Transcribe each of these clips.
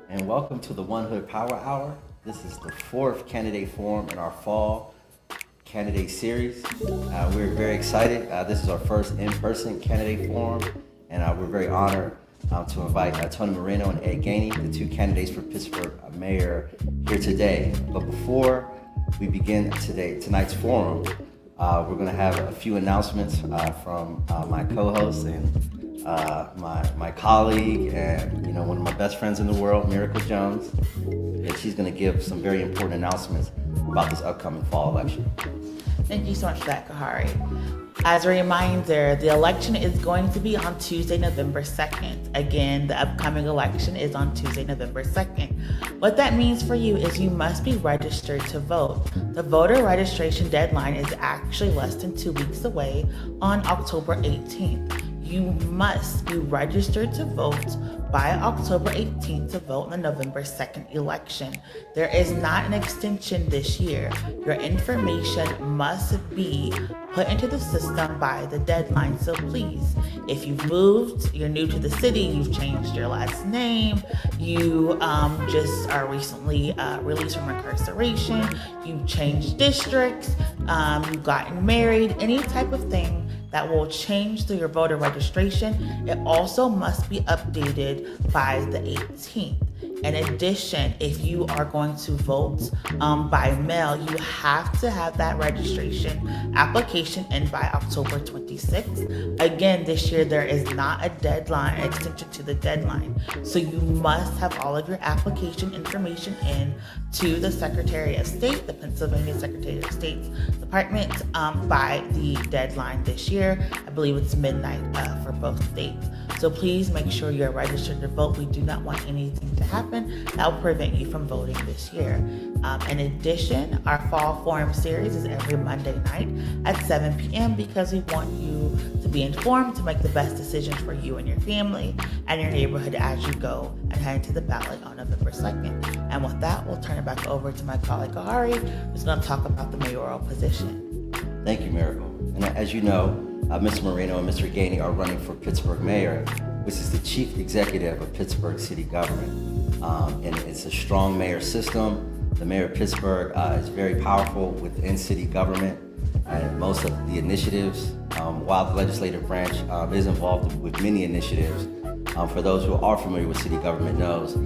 And welcome to the One Hood Power Hour. This is the fourth candidate forum in our fall candidate series. We're very excited. This is our first in-person candidate forum, and we're very honored to invite Tony Moreno and Gainey, the two candidates for Pittsburgh mayor, here today. But before we begin tonight's forum, we're going to have a few announcements from my co-host and my colleague and one of my best friends in the world, Miracle Jones, and she's going to give some very important announcements about this upcoming fall election. Thank you so much for that, Kahari. As a reminder, the election is going to be on Tuesday, November 2nd. Again, the upcoming election is on Tuesday, November 2nd. What that means for you is you must be registered to vote. The voter registration deadline is actually less than 2 weeks away on October 18th. You must be registered to vote by October 18th to vote in the November 2nd election. There is not an extension this year. Your information must be put into the system by the deadline. So please, if you've moved, you're new to the city, you've changed your last name, you just are recently released from incarceration, you've changed districts, you've gotten married, any type of thing that will change your voter registration, it also must be updated by the 18th. In addition, if you are going to vote by mail, you have to have that registration application in by October 26th. Again, this year there is not a deadline, extension to the deadline. So you must have all of your application information in to the Secretary of State, the Pennsylvania Secretary of State's Department, by the deadline this year. I believe it's midnight for both states. So please make sure you're registered to vote. We do not want anything to happen that will prevent you from voting this year. In addition, our Fall Forum series is every Monday night at 7 p.m. because we want you to be informed to make the best decisions for you and your family and your neighborhood as you go and head to the ballot on November 2nd. And with that, we'll turn it back over to my colleague Kahari, who's going to talk about the mayoral position. Thank you, Miracle. And as you know, Mr. Moreno and Mr. Gainey are running for Pittsburgh mayor, which is the chief executive of Pittsburgh city government. And it's a strong mayor system. The mayor of Pittsburgh is very powerful within city government, and most of the initiatives, while the legislative branch is involved with many initiatives, for those who are familiar with city government knows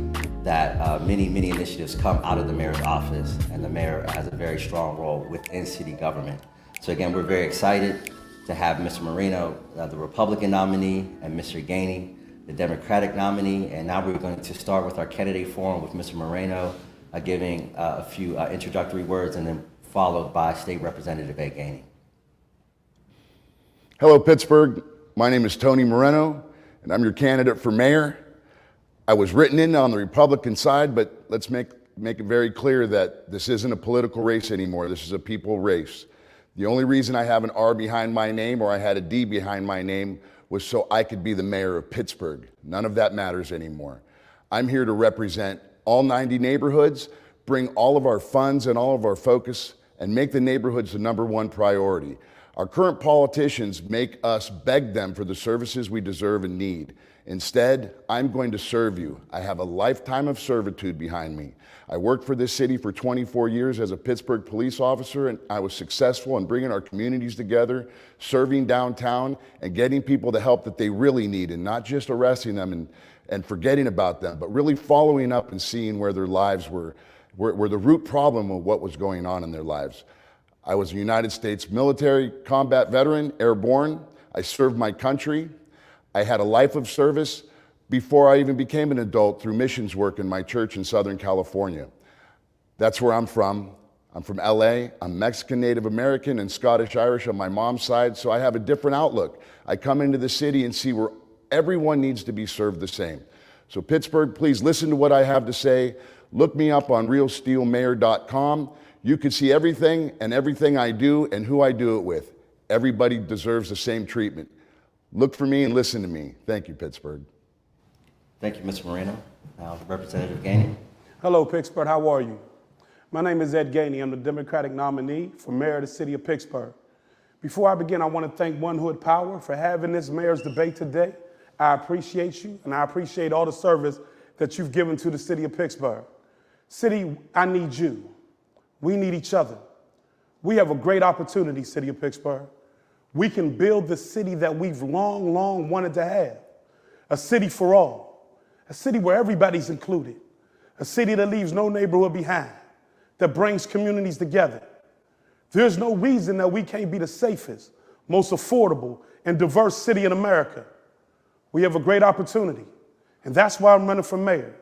that many initiatives come out of the mayor's office, and the mayor has a very strong role within city government. So again, we're very excited to have Mr. Moreno, the Republican nominee, and Mr. Gainey, the Democratic nominee. And now we're going to start with our candidate forum with Mr. Moreno giving a few introductory words, and then followed by State Representative Gainey. Hello, Pittsburgh. My name is Tony Moreno, and I'm your candidate for mayor. I was written in on the Republican side, but let's make it very clear that this isn't a political race anymore. This is a people race. The only reason I have an R behind my name, or I had a D behind my name, was so I could be the mayor of Pittsburgh. None of that matters anymore. I'm here to represent all 90 neighborhoods, bring all of our funds and all of our focus, and make the neighborhoods the #1 priority. Our current politicians make us beg them for the services we deserve and need. Instead, I'm going to serve you. I have a lifetime of servitude behind me. I worked for this city for 24 years as a Pittsburgh police officer, and I was successful in bringing our communities together, serving downtown, and getting people the help that they really need, and not just arresting them and forgetting about them, but really following up and seeing where their lives were the root problem of what was going on in their lives. I was a United States military combat veteran, airborne. I served my country. I had a life of service before I even became an adult through missions work in my church in Southern California. That's where I'm from. I'm from LA. I'm Mexican Native American and Scottish Irish on my mom's side, so I have a different outlook. I come into the city and see where Everyone needs to be served the same. So Pittsburgh, please listen to what I have to say. Look me up on realsteelmayor.com. You can see everything and everything I do and who I do it with. Everybody deserves the same treatment. Look for me and listen to me. Thank you, Pittsburgh. Thank you, Mr. Moreno. Now, Representative Gainey. Hello, Pittsburgh. How are you? My name is Ed Gainey. I'm the Democratic nominee for mayor of the city of Pittsburgh. Before I begin, I want to thank One Hood Power for having this mayor's debate today. I appreciate you, and I appreciate all the service that you've given to the city of Pittsburgh. City, I need you. We need each other. We have a great opportunity, city of Pittsburgh. We can build the city that we've long wanted to have. A city for all. A city where everybody's included. A city that leaves no neighborhood behind. That brings communities together. There's no reason that we can't be the safest, most affordable, and diverse city in America. We have a great opportunity, and that's why I'm running for mayor.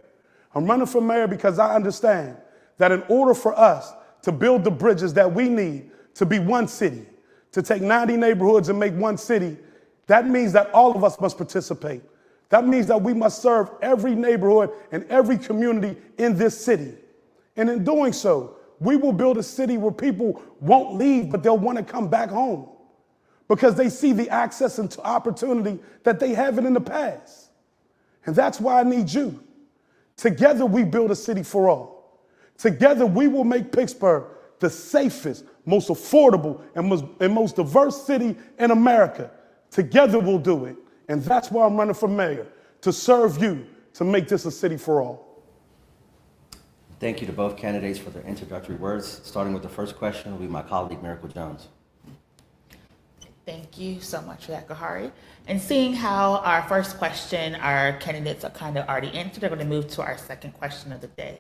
I'm running for mayor because I understand that in order for us to build the bridges that we need to be one city, to take 90 neighborhoods and make one city, that means that all of us must participate. That means that we must serve every neighborhood and every community in this city. And in doing so, we will build a city where people won't leave, but they'll want to come back home because they see the access and opportunity that they haven't in the past. And that's why I need you. Together, we build a city for all. Together, we will make Pittsburgh the safest, most affordable, and most diverse city in America. Together, we'll do it. And that's why I'm running for mayor, to serve you, to make this a city for all. Thank you to both candidates for their introductory words. Starting with the first question will be my colleague, Miracle Jones. Thank you so much for that, Kahari. And seeing how our first question, our candidates are kind of already answered, I'm going to move to our second question of the day.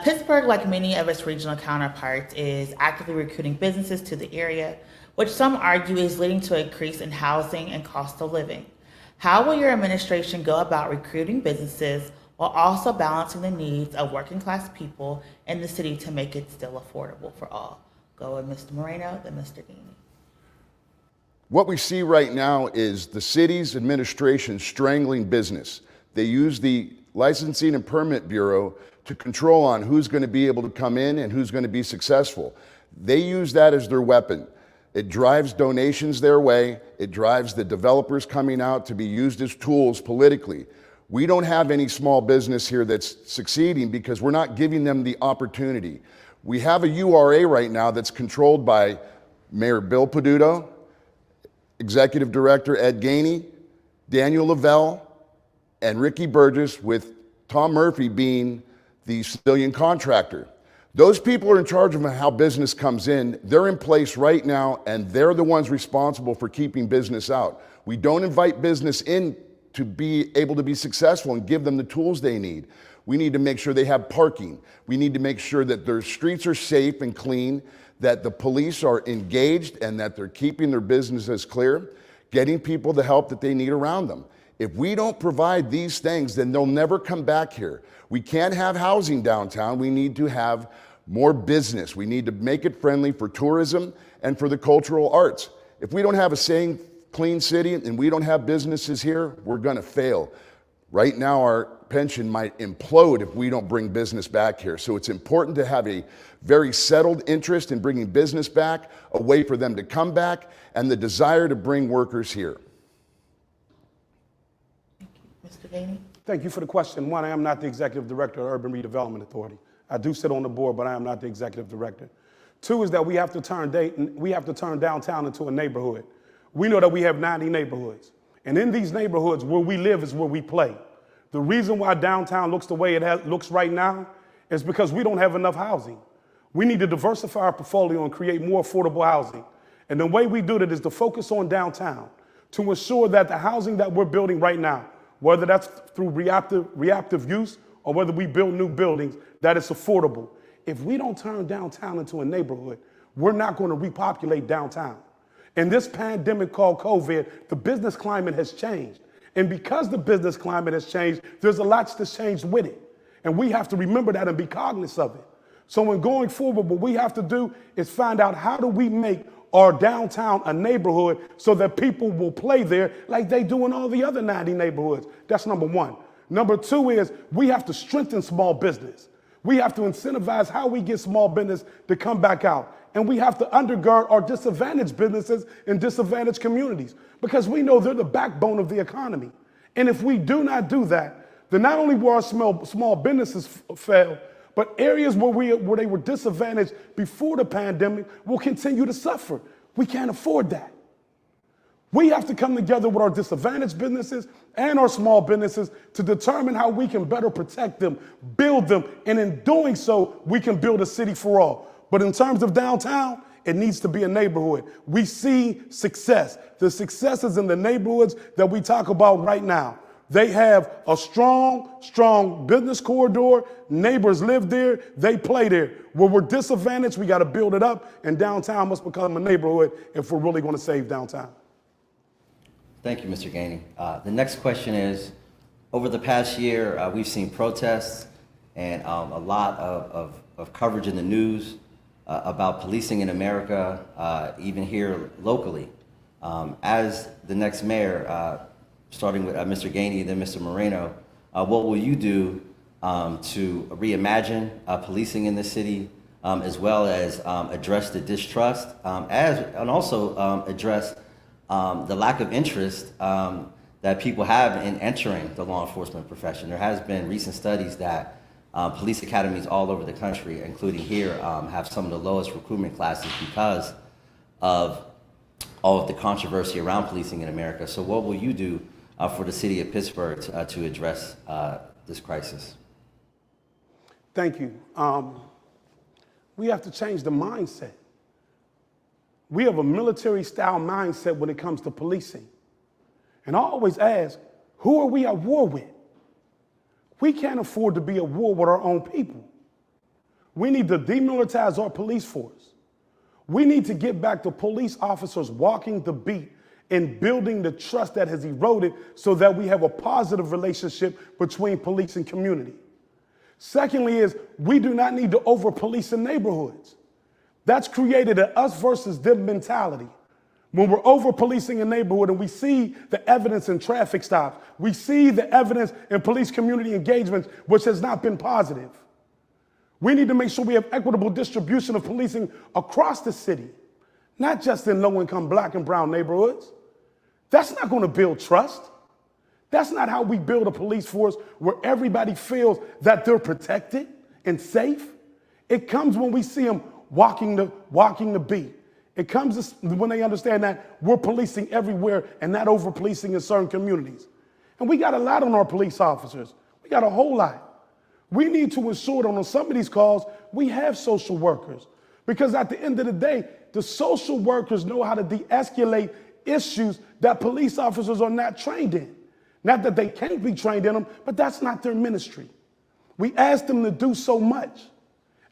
Pittsburgh, like many of its regional counterparts, is actively recruiting businesses to the area, which some argue is leading to an increase in housing and cost of living. How will your administration go about recruiting businesses while also balancing the needs of working class people in the city to make it still affordable for all? Go with Mr. Moreno, then Mr. Gainey. What we see right now is the city's administration strangling business. They use the Licensing and Permit Bureau to control on who's going to be able to come in and who's going to be successful. They use that as their weapon. It drives donations their way. It drives the developers coming out to be used as tools politically. We don't have any small business here that's succeeding because we're not giving them the opportunity. We have a URA right now that's controlled by Mayor Bill Peduto, Executive Director Ed Gainey, Daniel Lavelle, and Ricky Burgess, with Tom Murphy being the civilian contractor. Those people are in charge of how business comes in. They're in place right now, and they're the ones responsible for keeping business out. We don't invite business in to be able to be successful and give them the tools they need. We need to make sure they have parking. We need to make sure that their streets are safe and clean, that the police are engaged and that they're keeping their businesses clear, getting people the help that they need around them. If we don't provide these things, then they'll never come back here. We can't have housing downtown. We need to have more business. We need to make it friendly for tourism and for the cultural arts. If we don't have a safe, clean city and we don't have businesses here, we're going to fail. Right now, our pension might implode if we don't bring business back here. So it's important to have a very settled interest in bringing business back, a way for them to come back, and the desire to bring workers here. Mr. Gainey? Thank you for the question. One, I am not the Executive Director of Urban Redevelopment Authority. I do sit on the board, but I am not the Executive Director. Two is that we have to turn downtown into a neighborhood. We know that we have 90 neighborhoods. And in these neighborhoods, where we live is where we play. The reason why downtown looks the way it looks right now is because we don't have enough housing. We need to diversify our portfolio and create more affordable housing. And the way we do that is to focus on downtown to ensure that the housing that we're building right now, whether that's through reactive use or whether we build new buildings, that it's affordable. If we don't turn downtown into a neighborhood, we're not going to repopulate downtown. In this pandemic called COVID, the business climate has changed. And because the business climate has changed, there's a lot that's changed with it. And we have to remember that and be cognizant of it. So when going forward, what we have to do is find out how do we make our downtown a neighborhood so that people will play there like they do in all the other 90 neighborhoods. That's number one. Number two is we have to strengthen small business. We have to incentivize how we get small business to come back out. And we have to undergird our disadvantaged businesses in disadvantaged communities because we know they're the backbone of the economy. And if we do not do that, then not only will our small businesses fail, but areas where they were disadvantaged before the pandemic will continue to suffer. We can't afford that. We have to come together with our disadvantaged businesses and our small businesses to determine how we can better protect them, build them, and in doing so, we can build a city for all. But in terms of downtown, it needs to be a neighborhood. We see success. The success is in the neighborhoods that we talk about right now. They have a strong business corridor. Neighbors live there. They play there. Where we're disadvantaged, we got to build it up, and downtown must become a neighborhood if we're really going to save downtown. Thank you, Mr. Gainey. The next question is, over the past year, we've seen protests and a lot of coverage in the news about policing in America, even here locally. As the next mayor, starting with Mr. Gainey, then Mr. Moreno, what will you do to reimagine policing in the city, as well as address the distrust, and also address the lack of interest that people have in entering the law enforcement profession? There has been recent studies that police academies all over the country, including here, have some of the lowest recruitment classes because of all of the controversy around policing in America. So what will you do for the city of Pittsburgh to address this crisis? Thank you. We have to change the mindset. We have a military-style mindset when it comes to policing. And I always ask, who are we at war with? We can't afford to be at war with our own people. We need to demilitarize our police force. We need to get back to police officers walking the beat and building the trust that has eroded so that we have a positive relationship between police and community. Secondly is, we do not need to over-police in neighborhoods. That's created an us versus them mentality. When we're over-policing a neighborhood and we see the evidence in traffic stops, we see the evidence in police community engagements, which has not been positive. We need to make sure we have equitable distribution of policing across the city, not just in low-income Black and brown neighborhoods. That's not going to build trust. That's not how we build a police force where everybody feels that they're protected and safe. It comes when we see them walking the beat. It comes when they understand that we're policing everywhere and not over-policing in certain communities. And we got a lot on our police officers. We got a whole lot. We need to ensure that on some of these calls, we have social workers. Because at the end of the day, the social workers know how to de-escalate issues that police officers are not trained in. Not that they can't be trained in them, but that's not their ministry. We ask them to do so much.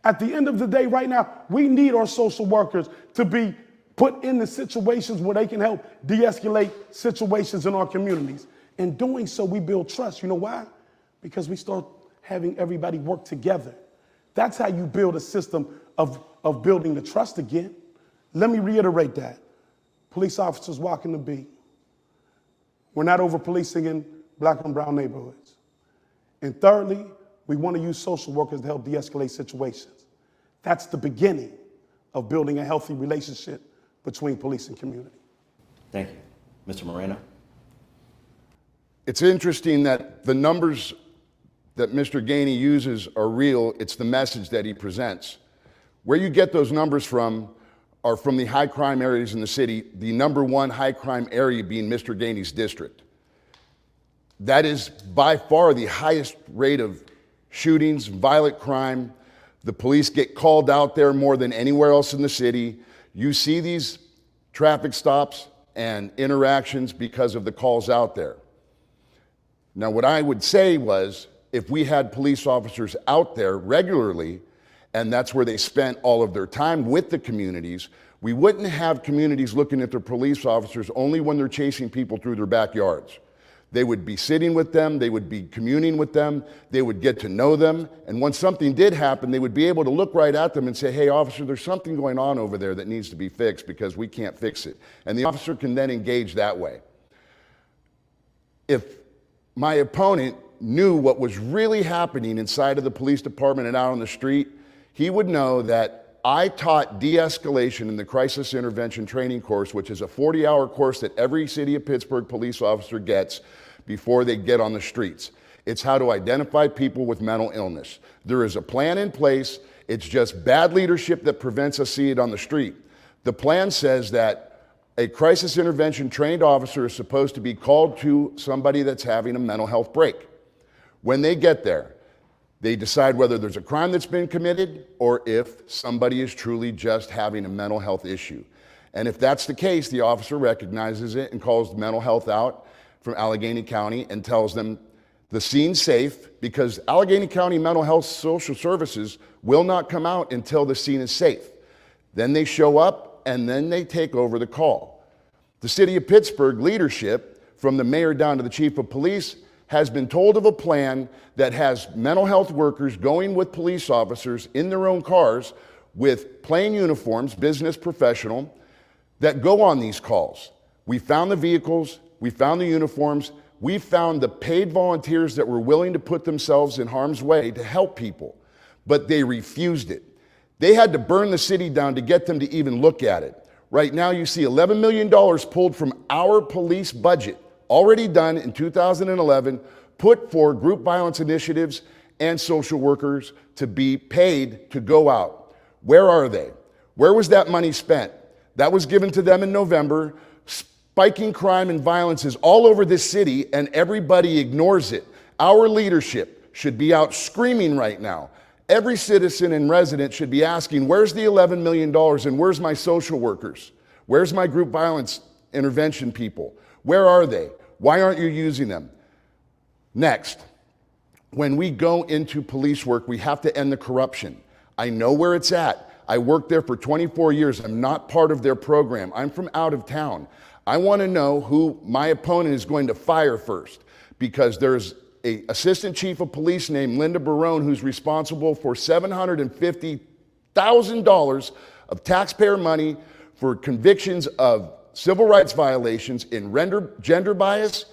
At the end of the day, right now, we need our social workers to be put in the situations where they can help de-escalate situations in our communities. In doing so, we build trust. You know why? Because we start having everybody work together. That's how you build a system of building the trust again. Let me reiterate that. Police officers walking the beat. We're not over-policing in Black and brown neighborhoods. And thirdly, we want to use social workers to help de-escalate situations. That's the beginning of building a healthy relationship between police and community. Thank you. Mr. Moreno? It's interesting that the numbers that Mr. Gainey uses are real. It's the message that he presents. Where you get those numbers from are from the high crime areas in the city, the number one high crime area being Mr. Gainey's district. That is by far the highest rate of shootings, violent crime. The police get called out there more than anywhere else in the city. You see these traffic stops and interactions because of the calls out there. Now, what I would say was, if we had police officers out there regularly, and that's where they spent all of their time with the communities, we wouldn't have communities looking at their police officers only when they're chasing people through their backyards. They would be sitting with them, they would be communing with them, they would get to know them, and when something did happen, they would be able to look right at them and say, hey, officer, there's something going on over there that needs to be fixed because we can't fix it. And the officer can then engage that way. If my opponent knew what was really happening inside of the police department and out on the street, he would know that I taught de-escalation in the crisis intervention training course, which is a 40-hour course that every City of Pittsburgh police officer gets before they get on the streets. It's how to identify people with mental illness. There is a plan in place. It's just bad leadership that prevents us seeing it on the street. The plan says that a crisis intervention trained officer is supposed to be called to somebody that's having a mental health break. When they get there, they decide whether there's a crime that's been committed or if somebody is truly just having a mental health issue. And if that's the case, the officer recognizes it and calls mental health out from Allegheny County and tells them the scene's safe, because Allegheny County Mental Health Social Services will not come out until the scene is safe. Then they show up and then they take over the call. The City of Pittsburgh leadership, from the mayor down to the chief of police, has been told of a plan that has mental health workers going with police officers in their own cars with plain uniforms, business professional, that go on these calls. We found the vehicles, we found the uniforms, we found the paid volunteers that were willing to put themselves in harm's way to help people, but they refused it. They had to burn the city down to get them to even look at it. Right now you see $11 million pulled from our police budget, already done in 2011, put for group violence initiatives and social workers to be paid to go out. Where are they? Where was that money spent? That was given to them in November. Spiking crime and violence is all over this city and everybody ignores it. Our leadership should be out screaming right now. Every citizen and resident should be asking, where's the $11 million and where's my social workers? Where's my group violence intervention people? Where are they? Why aren't you using them? Next, when we go into police work, we have to end the corruption. I know where it's at. I worked there for 24 years. I'm not part of their program. I'm from out of town. I want to know who my opponent is going to fire first, because there's an assistant chief of police named Linda Barone who's responsible for $750,000 of taxpayer money for convictions of civil rights violations in gender bias,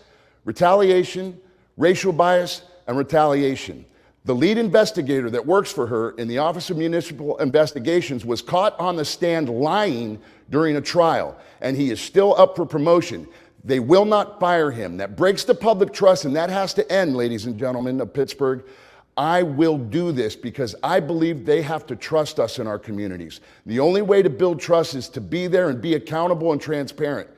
retaliation, racial bias, and retaliation. The lead investigator that works for her in the Office of Municipal Investigations was caught on the stand lying during a trial, and he is still up for promotion. They will not fire him. That breaks the public trust, and that has to end, ladies and gentlemen of Pittsburgh. I will do this because I believe they have to trust us in our communities. The only way to build trust is to be there and be accountable and transparent.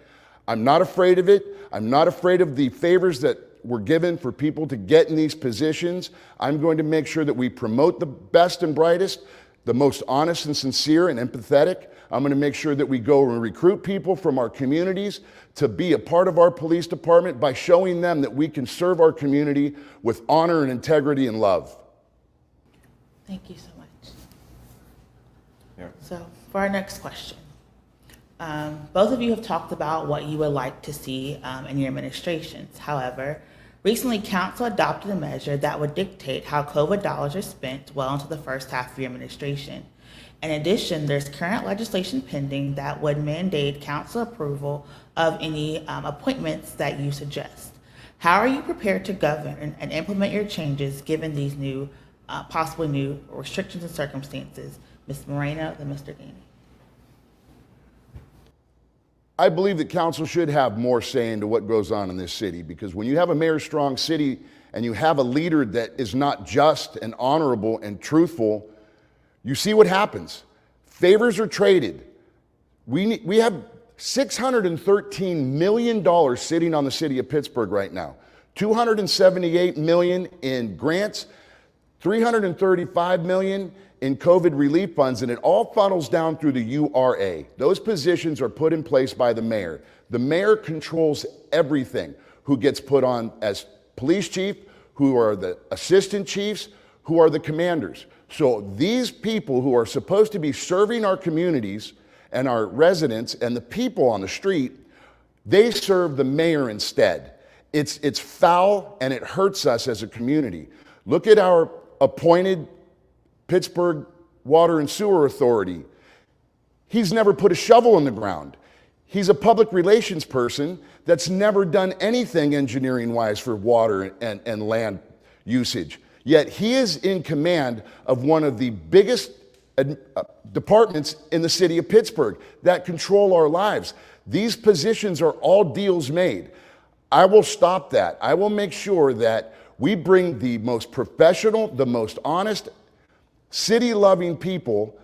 I'm not afraid of it. I'm not afraid of the favors that were given for people to get in these positions. I'm going to make sure that we promote the best and brightest, the most honest and sincere and empathetic. I'm going to make sure that we go and recruit people from our communities to be a part of our police department by showing them that we can serve our community with honor and integrity and love. Thank you so much. Mayor. So for our next question, both of you have talked about what you would like to see in your administrations. However, recently council adopted a measure that would dictate how COVID dollars are spent well into the first half of your administration. In addition, there's current legislation pending that would mandate council approval of any appointments that you suggest. How are you prepared to govern and implement your changes given these new, possibly new restrictions and circumstances? Ms. Moreno, then Mr. Gainey. I believe that council should have more say into what goes on in this city, because when you have a mayor-strong city and you have a leader that is not just and honorable and truthful, you see what happens. Favors are traded. We have $613 million sitting on the city of Pittsburgh right now. $278 million in grants, $335 million in COVID relief funds, and it all funnels down through the URA. Those positions are put in place by the mayor. The mayor controls everything. Who gets put on as police chief, who are the assistant chiefs, who are the commanders. So these people who are supposed to be serving our communities and our residents and the people on the street, they serve the mayor instead. It's foul and it hurts us as a community. Look at our appointed Pittsburgh Water and Sewer Authority. He's never put a shovel in the ground. He's a public relations person that's never done anything engineering-wise for water and land usage. Yet he is in command of one of the biggest departments in the city of Pittsburgh that control our lives. These positions are all deals made. I will stop that. I will make sure that we bring the most professional, the most honest, city-loving people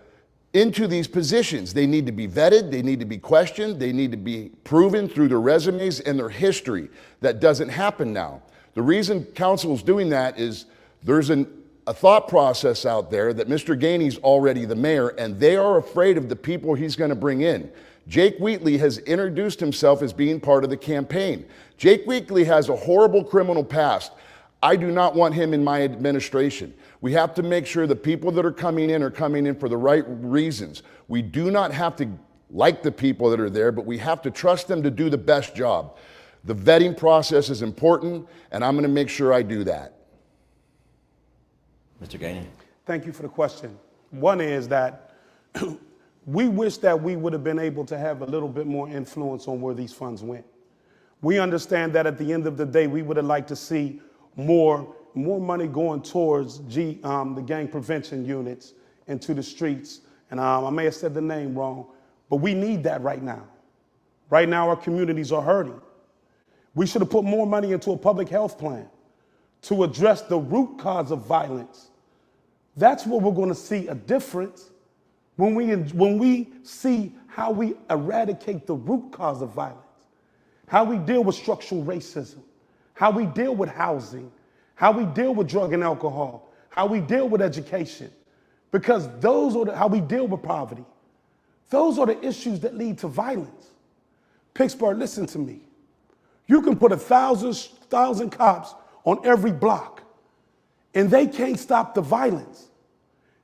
into these positions. They need to be vetted, they need to be questioned, they need to be proven through their resumes and their history. That doesn't happen now. The reason council is doing that is there's a thought process out there that Mr. Gainey's already the mayor, and they are afraid of the people he's going to bring in. Jake Wheatley has introduced himself as being part of the campaign. Jake Wheatley has a horrible criminal past. I do not want him in my administration. We have to make sure the people that are coming in for the right reasons. We do not have to like the people that are there, but we have to trust them to do the best job. The vetting process is important, and I'm going to make sure I do that. Mr. Gainey. Thank you for the question. One is that we wish that we would have been able to have a little bit more influence on where these funds went. We understand that at the end of the day, we would have liked to see more money going towards the gang prevention units into the streets. And I may have said the name wrong, but we need that right now. Right now, our communities are hurting. We should have put more money into a public health plan to address the root cause of violence. That's where we're going to see a difference when we see how we eradicate the root cause of violence, how we deal with structural racism, how we deal with housing, how we deal with drug and alcohol, how we deal with education, because those are how we deal with poverty. Those are the issues that lead to violence. Pittsburgh, listen to me. You can put 1,000 cops on every block, and they can't stop the violence.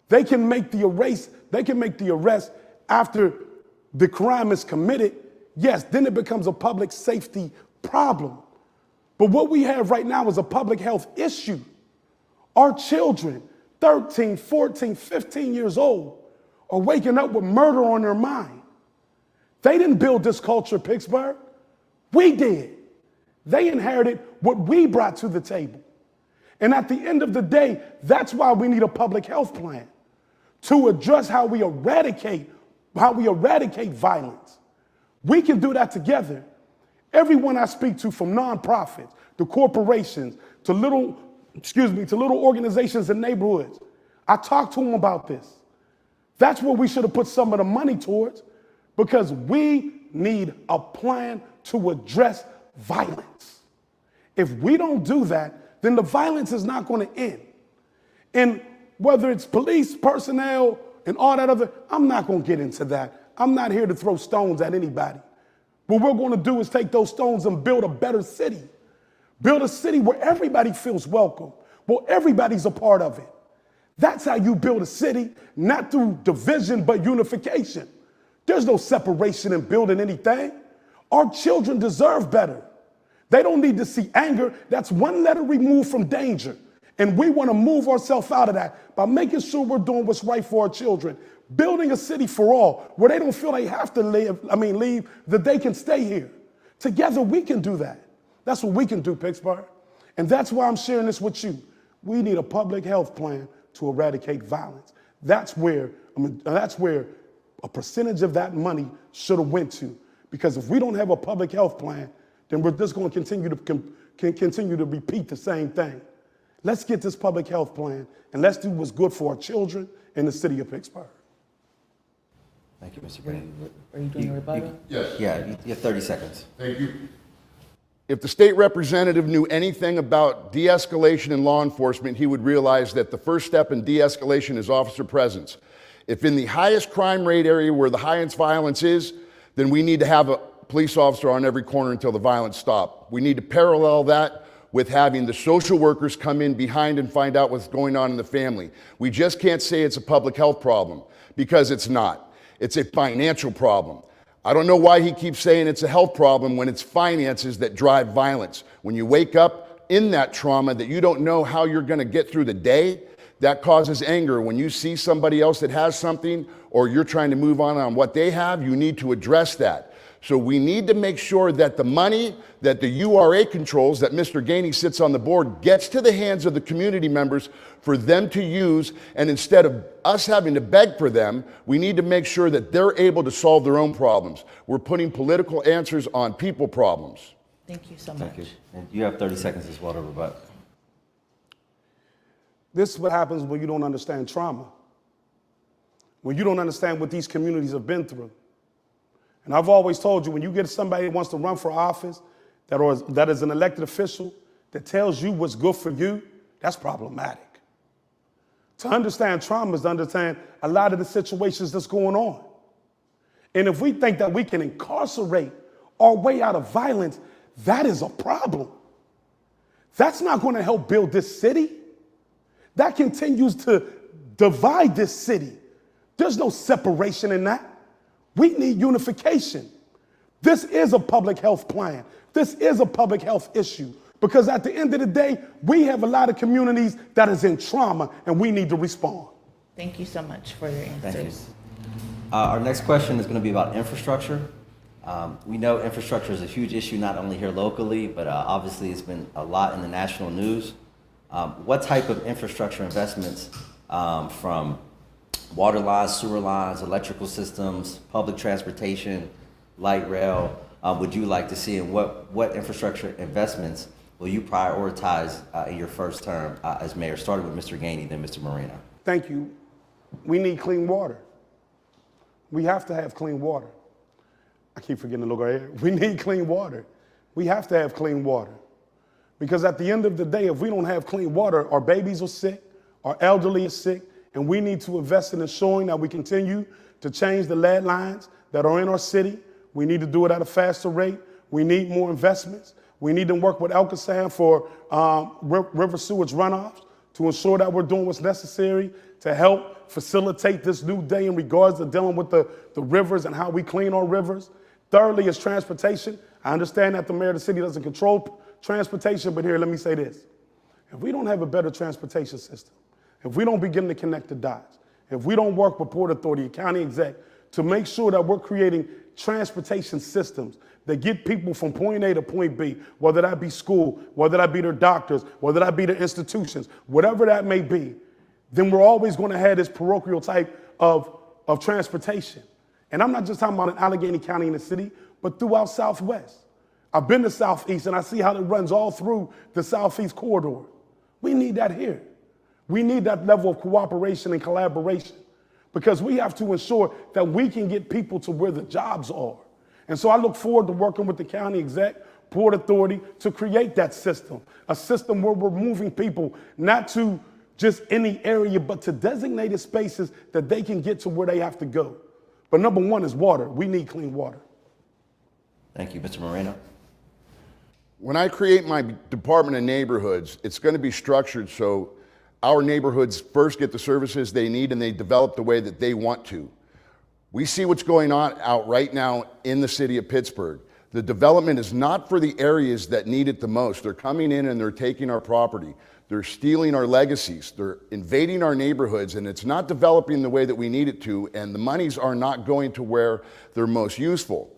They can make the arrest after the crime is committed. Yes, then it becomes a public safety problem. But what we have right now is a public health issue. Our children, 13, 14, 15 years old, are waking up with murder on their mind. They didn't build this culture, Pittsburgh. We did. They inherited what we brought to the table. And at the end of the day, that's why we need a public health plan to address how we eradicate violence. We can do that together. Everyone I speak to, from nonprofits to corporations to little organizations and neighborhoods, I talk to them about this. That's where we should have put some of the money towards, because we need a plan to address violence. If we don't do that, then the violence is not going to end. And whether it's police personnel and all that other, I'm not going to get into that. I'm not here to throw stones at anybody. What we're going to do is take those stones and build a better city. Build a city where everybody feels welcome, where everybody's a part of it. That's how you build a city, not through division, but unification. There's no separation in building anything. Our children deserve better. They don't need to see anger. That's one letter removed from danger. And we want to move ourselves out of that by making sure we're doing what's right for our children. Building a city for all, where they don't feel they have to leave, that they can stay here. Together, we can do that. That's what we can do, Pittsburgh. And that's why I'm sharing this with you. We need a public health plan to eradicate violence. That's where a percentage of that money should have went to. Because if we don't have a public health plan, then we're just going to continue to repeat the same thing. Let's get this public health plan, and let's do what's good for our children in the city of Pittsburgh. Thank you, Mr. Gainey. Are you doing a rebuttal? Yes. Yeah, you have 30 seconds. Thank you. If the state representative knew anything about de-escalation in law enforcement, he would realize that the first step in de-escalation is officer presence. If in the highest crime rate area where the highest violence is, then we need to have a police officer on every corner until the violence stops. We need to parallel that with having the social workers come in behind and find out what's going on in the family. We just can't say it's a public health problem, because it's not. It's a financial problem. I don't know why he keeps saying it's a health problem when it's finances that drive violence. When you wake up in that trauma that you don't know how you're going to get through the day, that causes anger. When you see somebody else that has something or you're trying to move on what they have, you need to address that. So we need to make sure that the money that the URA controls, that Mr. Gainey sits on the board, gets to the hands of the community members for them to use. And instead of us having to beg for them, we need to make sure that they're able to solve their own problems. We're putting political answers on people problems. Thank you so much. Thank you. And you have 30 seconds as well to rebut. This is what happens when you don't understand trauma, when you don't understand what these communities have been through. And I've always told you, when you get somebody that wants to run for office, that is an elected official, that tells you what's good for you, that's problematic. To understand trauma is to understand a lot of the situations that's going on. And if we think that we can incarcerate our way out of violence, that is a problem. That's not going to help build this city. That continues to divide this city. There's no separation in that. We need unification. This is a public health plan. This is a public health issue, because at the end of the day, we have a lot of communities that is in trauma and we need to respond. Thank you so much for your answers. Thank you. Our next question is going to be about infrastructure. We know infrastructure is a huge issue, not only here locally, but obviously it's been a lot in the national news. What type of infrastructure investments from water lines, sewer lines, electrical systems, public transportation, light rail, would you like to see, and what infrastructure investments will you prioritize in your first term as mayor, starting with Mr. Gainey, then Mr. Moreno? Thank you. We need clean water. We have to have clean water. I keep forgetting to look right here. We need clean water. We have to have clean water. Because at the end of the day, if we don't have clean water, our babies are sick, our elderly are sick, and we need to invest in ensuring that we continue to change the lead lines that are in our city. We need to do it at a faster rate. We need more investments. We need to work with Alcazar for river sewage runoffs to ensure that we're doing what's necessary to help facilitate this new day in regards to dealing with the rivers and how we clean our rivers. Thirdly is transportation. I understand that the mayor of the city doesn't control transportation, but here, let me say this. If we don't have a better transportation system, if we don't begin to connect the dots, if we don't work with Port Authority and county exec to make sure that we're creating transportation systems that get people from point A to point B, whether that be school, whether that be their doctors, whether that be their institutions, whatever that may be, then we're always going to have this parochial type of transportation. And I'm not just talking about in Allegheny County in the city, but throughout Southwest. I've been to Southeast and I see how it runs all through the Southeast corridor. We need that here. We need that level of cooperation and collaboration, because we have to ensure that we can get people to where the jobs are. And so I look forward to working with the county exec, Port Authority, to create that system, a system where we're moving people not to just any area, but to designated spaces that they can get to where they have to go. But number one is water. We need clean water. Thank you. Mr. Moreno? When I create my Department of Neighborhoods, it's going to be structured so our neighborhoods first get the services they need and they develop the way that they want to. We see what's going on out right now in the city of Pittsburgh. The development is not for the areas that need it the most. They're coming in and they're taking our property. They're stealing our legacies. They're invading our neighborhoods, and it's not developing the way that we need it to, and the monies are not going to where they're most useful.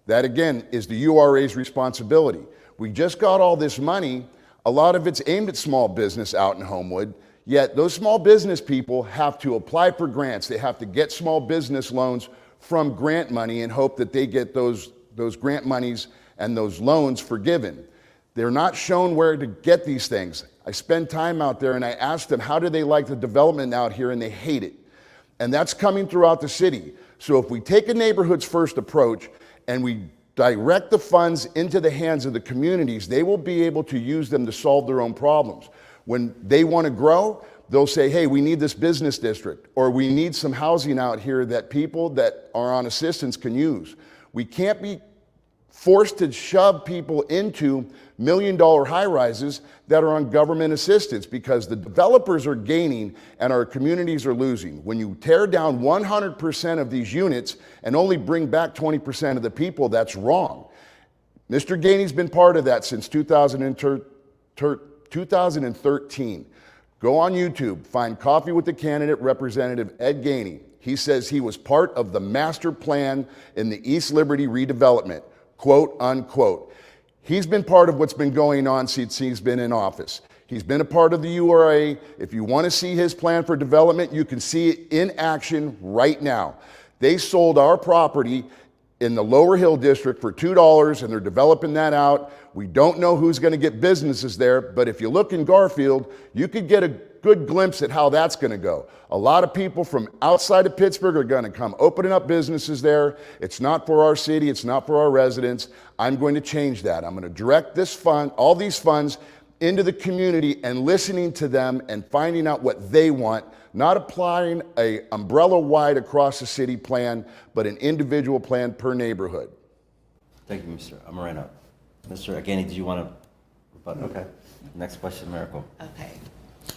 That, again, is the URA's responsibility. We just got all this money. A lot of it's aimed at small business out in Homewood, yet those small business people have to apply for grants. They have to get small business loans from grant money and hope that they get those grant monies and those loans forgiven. They're not shown where to get these things. I spend time out there and I ask them, how do they like the development out here? And they hate it. And that's coming throughout the city. So if we take a neighborhoods first approach and we direct the funds into the hands of the communities, they will be able to use them to solve their own problems. When they want to grow, they'll say, hey, we need this business district, or we need some housing out here that people that are on assistance can use. We can't be forced to shove people into million-dollar high-rises that are on government assistance because the developers are gaining and our communities are losing. When you tear down 100% of these units and only bring back 20% of the people, that's wrong. Mr. Gainey's been part of that since 2013. Go on YouTube, find Coffee with the Candidate, Representative Ed Gainey. He says he was part of the master plan in the East Liberty redevelopment, quote unquote. He's been part of what's been going on since he's been in office. He's been a part of the URA. If you want to see his plan for development, you can see it in action right now. They sold our property in the Lower Hill District for $2, and they're developing that out. We don't know who's going to get businesses there, but if you look in Garfield, you could get a good glimpse at how that's going to go. A lot of people from outside of Pittsburgh are going to come opening up businesses there. It's not for our city, it's not for our residents. I'm going to change that. I'm going to direct this fund, all these funds, into the community and listening to them and finding out what they want, not applying an umbrella-wide across the city plan, but an individual plan per neighborhood. Thank you, Mr. Moreno. Mr. Gainey, did you want to rebut? Okay. Next question, Miracle. Okay.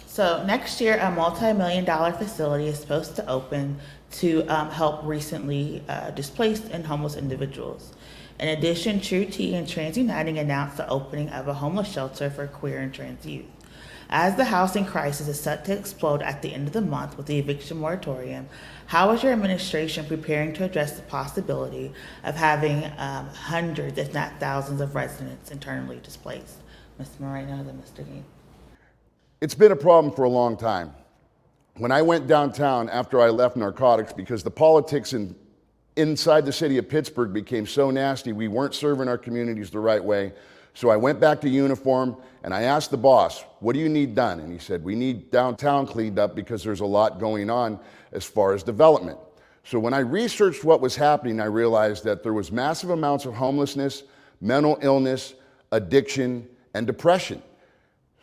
So next year, a multi-million-dollar facility is supposed to open to help recently displaced and homeless individuals. In addition, True Tea and Trans Uniting announced the opening of a homeless shelter for queer and trans youth. As the housing crisis is set to explode at the end of the month with the eviction moratorium, how is your administration preparing to address the possibility of having hundreds, if not thousands, of residents internally displaced? Mr. Moreno, then Mr. Gainey. It's been a problem for a long time. When I went downtown after I left narcotics, because the politics inside the city of Pittsburgh became so nasty, we weren't serving our communities the right way. So I went back to uniform and I asked the boss, what do you need done? And he said, we need downtown cleaned up because there's a lot going on as far as development. So when I researched what was happening, I realized that there was massive amounts of homelessness, mental illness, addiction, and depression.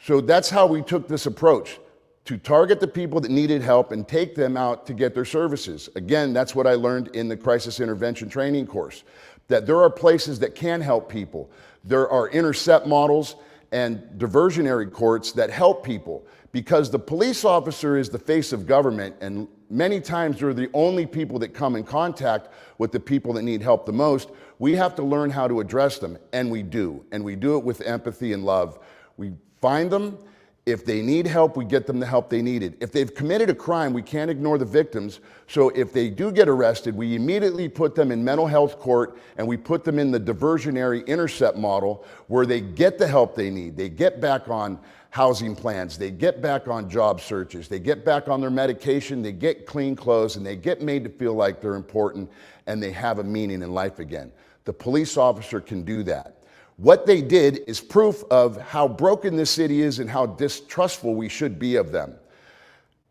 So that's how we took this approach, to target the people that needed help and take them out to get their services. Again, that's what I learned in the crisis intervention training course, that there are places that can help people. There are intercept models and diversionary courts that help people, because the police officer is the face of government, and many times they're the only people that come in contact with the people that need help the most. We have to learn how to address them, and we do it with empathy and love. We find them. If they need help, we get them the help they needed. If they've committed a crime, we can't ignore the victims. So if they do get arrested, we immediately put them in mental health court, and we put them in the diversionary intercept model where they get the help they need. They get back on housing plans, they get back on job searches, they get back on their medication, they get clean clothes, and they get made to feel like they're important and they have a meaning in life again. The police officer can do that. What they did is proof of how broken this city is and how distrustful we should be of them.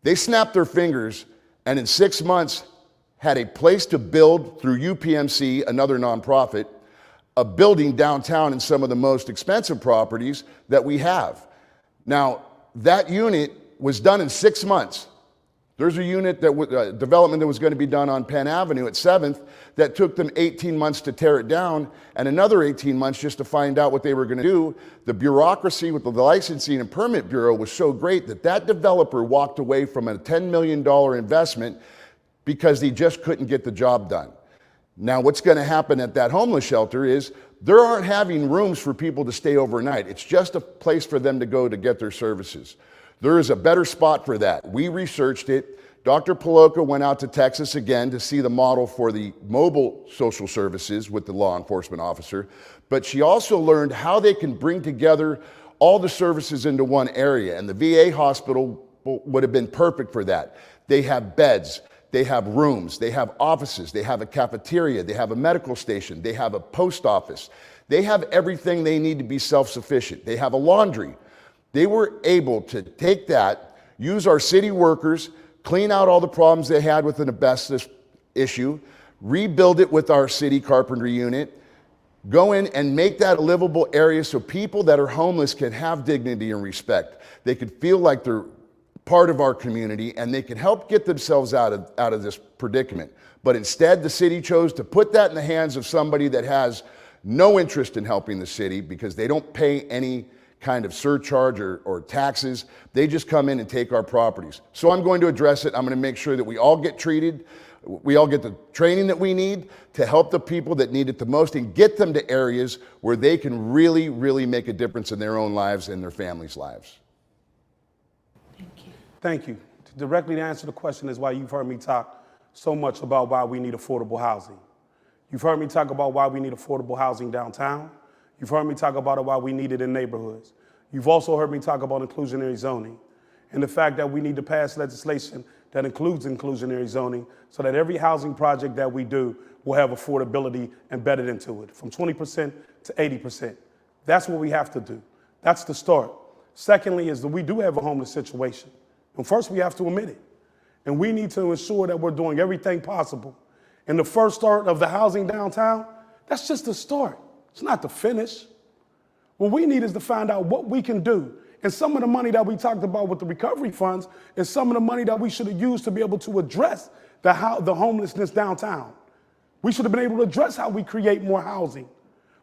They snapped their fingers and in 6 months had a place to build through UPMC, another nonprofit, a building downtown in some of the most expensive properties that we have. Now, that unit was done in 6 months. There's a unit that development that was going to be done on Penn Avenue at 7th that took them 18 months to tear it down, and another 18 months just to find out what they were going to do. The bureaucracy with the licensing and permit bureau was so great that that developer walked away from a $10 million investment because he just couldn't get the job done. Now, what's going to happen at that homeless shelter is there aren't having rooms for people to stay overnight. It's just a place for them to go to get their services. There is a better spot for that. We researched it. Dr. Paloka went out to Texas again to see the model for the mobile social services with the law enforcement officer, but she also learned how they can bring together all the services into one area, and the VA hospital would have been perfect for that. They have beds, they have rooms, they have offices, they have a cafeteria, they have a medical station, they have a post office. They have everything they need to be self-sufficient. They have a laundry. They were able to take that, use our city workers, clean out all the problems they had with an asbestos issue, rebuild it with our city carpentry unit, go in and make that a livable area so people that are homeless can have dignity and respect. They could feel like they're part of our community and they can help get themselves out of this predicament. But instead, the city chose to put that in the hands of somebody that has no interest in helping the city because they don't pay any kind of surcharge or taxes. They just come in and take our properties. So I'm going to address it. I'm going to make sure that we all get treated, we all get the training that we need to help the people that need it the most and get them to areas where they can really, really make a difference in their own lives and their families' lives. Thank you. To directly answer the question is why you've heard me talk so much about why we need affordable housing. You've heard me talk about why we need affordable housing downtown. You've heard me talk about why we need it in neighborhoods. You've also heard me talk about inclusionary zoning and the fact that we need to pass legislation that includes inclusionary zoning so that every housing project that we do will have affordability embedded into it, from 20% to 80%. That's what we have to do. That's the start. Secondly is that we do have a homeless situation. And first we have to admit it. And we need to ensure that we're doing everything possible. And the first start of the housing downtown, that's just the start. It's not the finish. What we need is to find out what we can do. And some of the money that we talked about with the recovery funds is some of the money that we should have used to be able to address the homelessness downtown. We should have been able to address how we create more housing.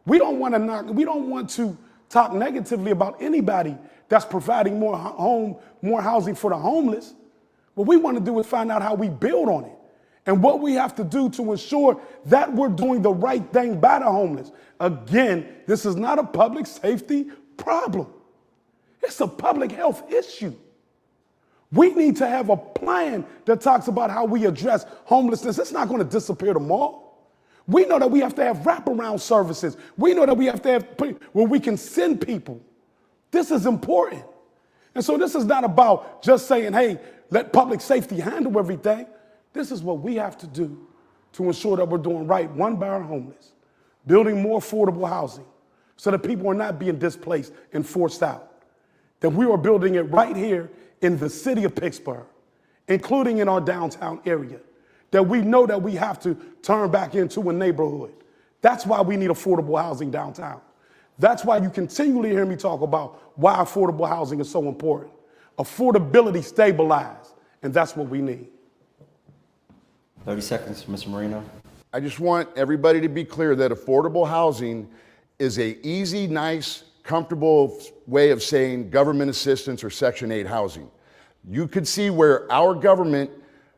We don't want to talk negatively about anybody that's providing more housing for the homeless. What we want to do is find out how we build on it and what we have to do to ensure that we're doing the right thing by the homeless. Again, this is not a public safety problem. It's a public health issue. We need to have a plan that talks about how we address homelessness. It's not going to disappear tomorrow. We know that we have to have wraparound services. We know that we have to have where we can send people. This is important. And so this is not about just saying, hey, let public safety handle everything. This is what we have to do to ensure that we're doing right, one, by our homeless, building more affordable housing so that people are not being displaced and forced out, that we are building it right here in the city of Pittsburgh, including in our downtown area, that we know that we have to turn back into a neighborhood. That's why we need affordable housing downtown. That's why you continually hear me talk about why affordable housing is so important. Affordability stabilized, and that's what we need. 30 seconds, Mr. Moreno. I just want everybody to be clear that affordable housing is an easy, nice, comfortable way of saying government assistance or Section 8 housing. You could see where our government,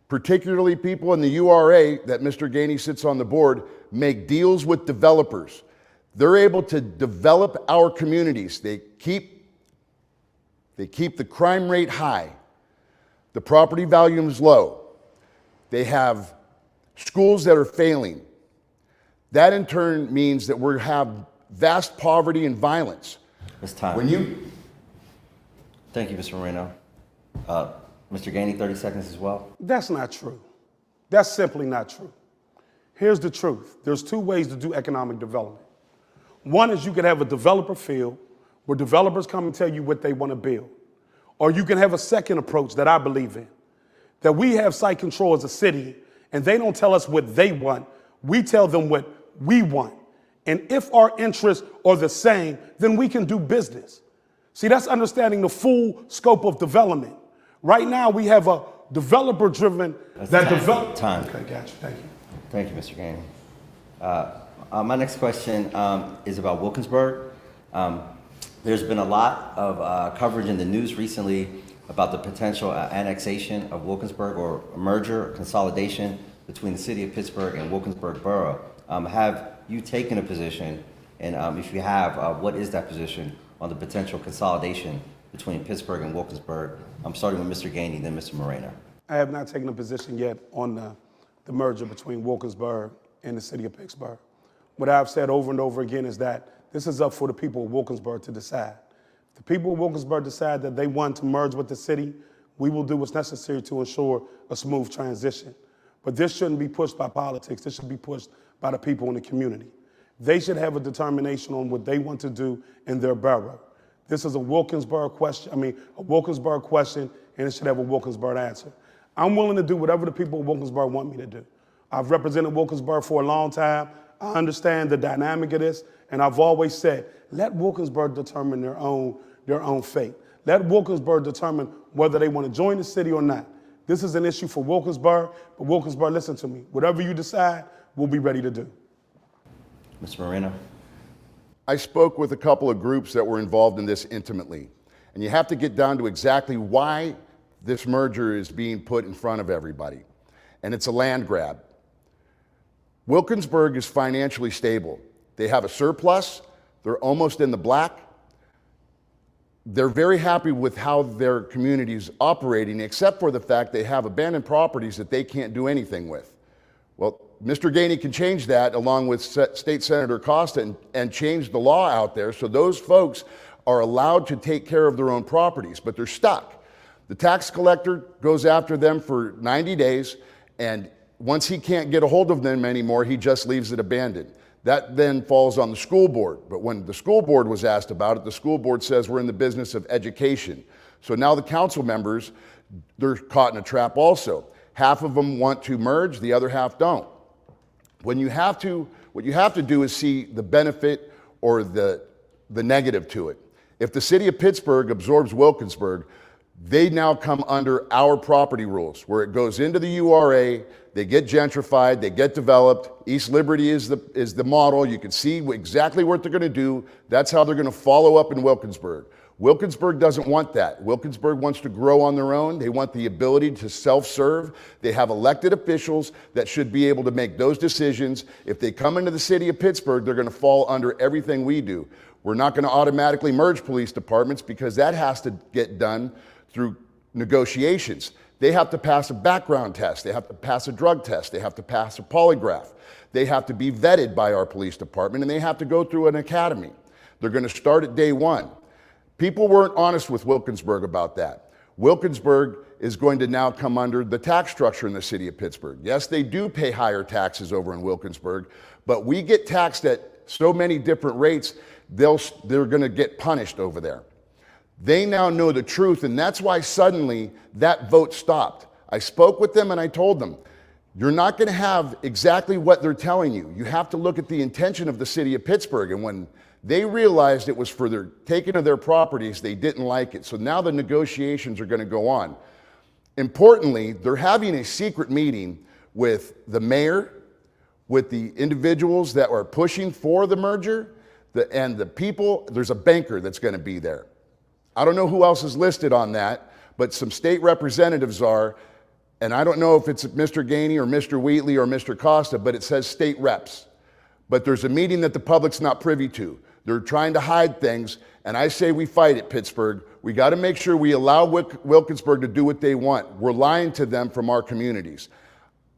particularly people in the URA that Mr. Gainey sits on the board, make deals with developers. They're able to develop our communities. They keep the crime rate high. The property value is low. They have schools that are failing. That in turn means that we have vast poverty and violence. It's time. Thank you, Mr. Moreno. Mr. Gainey, 30 seconds as well. That's not true. That's simply not true. Here's the truth. There's two ways to do economic development. One is you can have a developer field where developers come and tell you what they want to build. Or you can have a second approach that I believe in, that we have site control as a city and they don't tell us what they want. We tell them what we want. And if our interests are the same, then we can do business. See, that's understanding the full scope of development. Right now, we have a developer-driven Time. Okay, gotcha. Thank you. Thank you, Mr. Gainey. My next question is about Wilkinsburg. There's been a lot of coverage in the news recently about the potential annexation of Wilkinsburg or a merger or consolidation between the city of Pittsburgh and Wilkinsburg Borough. Have you taken a position, and if you have, what is that position on the potential consolidation between Pittsburgh and Wilkinsburg? I'm starting with Mr. Gainey, then Mr. Moreno. I have not taken a position yet on the merger between Wilkinsburg and the city of Pittsburgh. What I've said over and over again is that this is up for the people of Wilkinsburg to decide. If the people of Wilkinsburg decide that they want to merge with the city, we will do what's necessary to ensure a smooth transition. But this shouldn't be pushed by politics. This should be pushed by the people in the community. They should have a determination on what they want to do in their borough. This is a Wilkinsburg question, and it should have a Wilkinsburg answer. I'm willing to do whatever the people of Wilkinsburg want me to do. I've represented Wilkinsburg for a long time. I understand the dynamic of this, and I've always said, let Wilkinsburg determine their own fate. Let Wilkinsburg determine whether they want to join the city or not. This is an issue for Wilkinsburg, but Wilkinsburg, listen to me. Whatever you decide, we'll be ready to do. Mr. Moreno. I spoke with a couple of groups that were involved in this intimately. And you have to get down to exactly why this merger is being put in front of everybody. And it's a land grab. Wilkinsburg is financially stable. They have a surplus. They're almost in the black. They're very happy with how their community is operating, except for the fact they have abandoned properties that they can't do anything with. Well, Mr. Gainey can change that along with State Senator Costa and change the law out there so those folks are allowed to take care of their own properties, but they're stuck. The tax collector goes after them for 90 days, and once he can't get a hold of them anymore, he just leaves it abandoned. That then falls on the school board. But when the school board was asked about it, the school board says we're in the business of education. So now the council members, they're caught in a trap also. Half of them want to merge, the other half don't. What you have to do is see the benefit or the negative to it. If the city of Pittsburgh absorbs Wilkinsburg, they now come under our property rules, where it goes into the URA, they get gentrified, they get developed. East Liberty is the model. You can see exactly what they're going to do. That's how they're going to follow up in Wilkinsburg. Wilkinsburg doesn't want that. Wilkinsburg wants to grow on their own. They want the ability to self-serve. They have elected officials that should be able to make those decisions. If they come into the city of Pittsburgh, they're going to fall under everything we do. We're not going to automatically merge police departments because that has to get done through negotiations. They have to pass a background test. They have to pass a drug test. They have to pass a polygraph. They have to be vetted by our police department, and they have to go through an academy. They're going to start at day one. People weren't honest with Wilkinsburg about that. Wilkinsburg is going to now come under the tax structure in the city of Pittsburgh. Yes, they do pay higher taxes over in Wilkinsburg, but we get taxed at so many different rates, they're going to get punished over there. They now know the truth, and that's why suddenly that vote stopped. I spoke with them and I told them, you're not going to have exactly what they're telling you. You have to look at the intention of the city of Pittsburgh. And when they realized it was for their taking of their properties, they didn't like it. So now the negotiations are going to go on. Importantly, they're having a secret meeting with the mayor, with the individuals that are pushing for the merger, and the people. There's a banker that's going to be there. I don't know who else is listed on that, but some state representatives are, and I don't know if it's Mr. Gainey or Mr. Wheatley or Mr. Costa, but it says state reps. But there's a meeting that the public's not privy to. They're trying to hide things, and I say we fight it, Pittsburgh. We got to make sure we allow Wilkinsburg to do what they want. We're lying to them from our communities.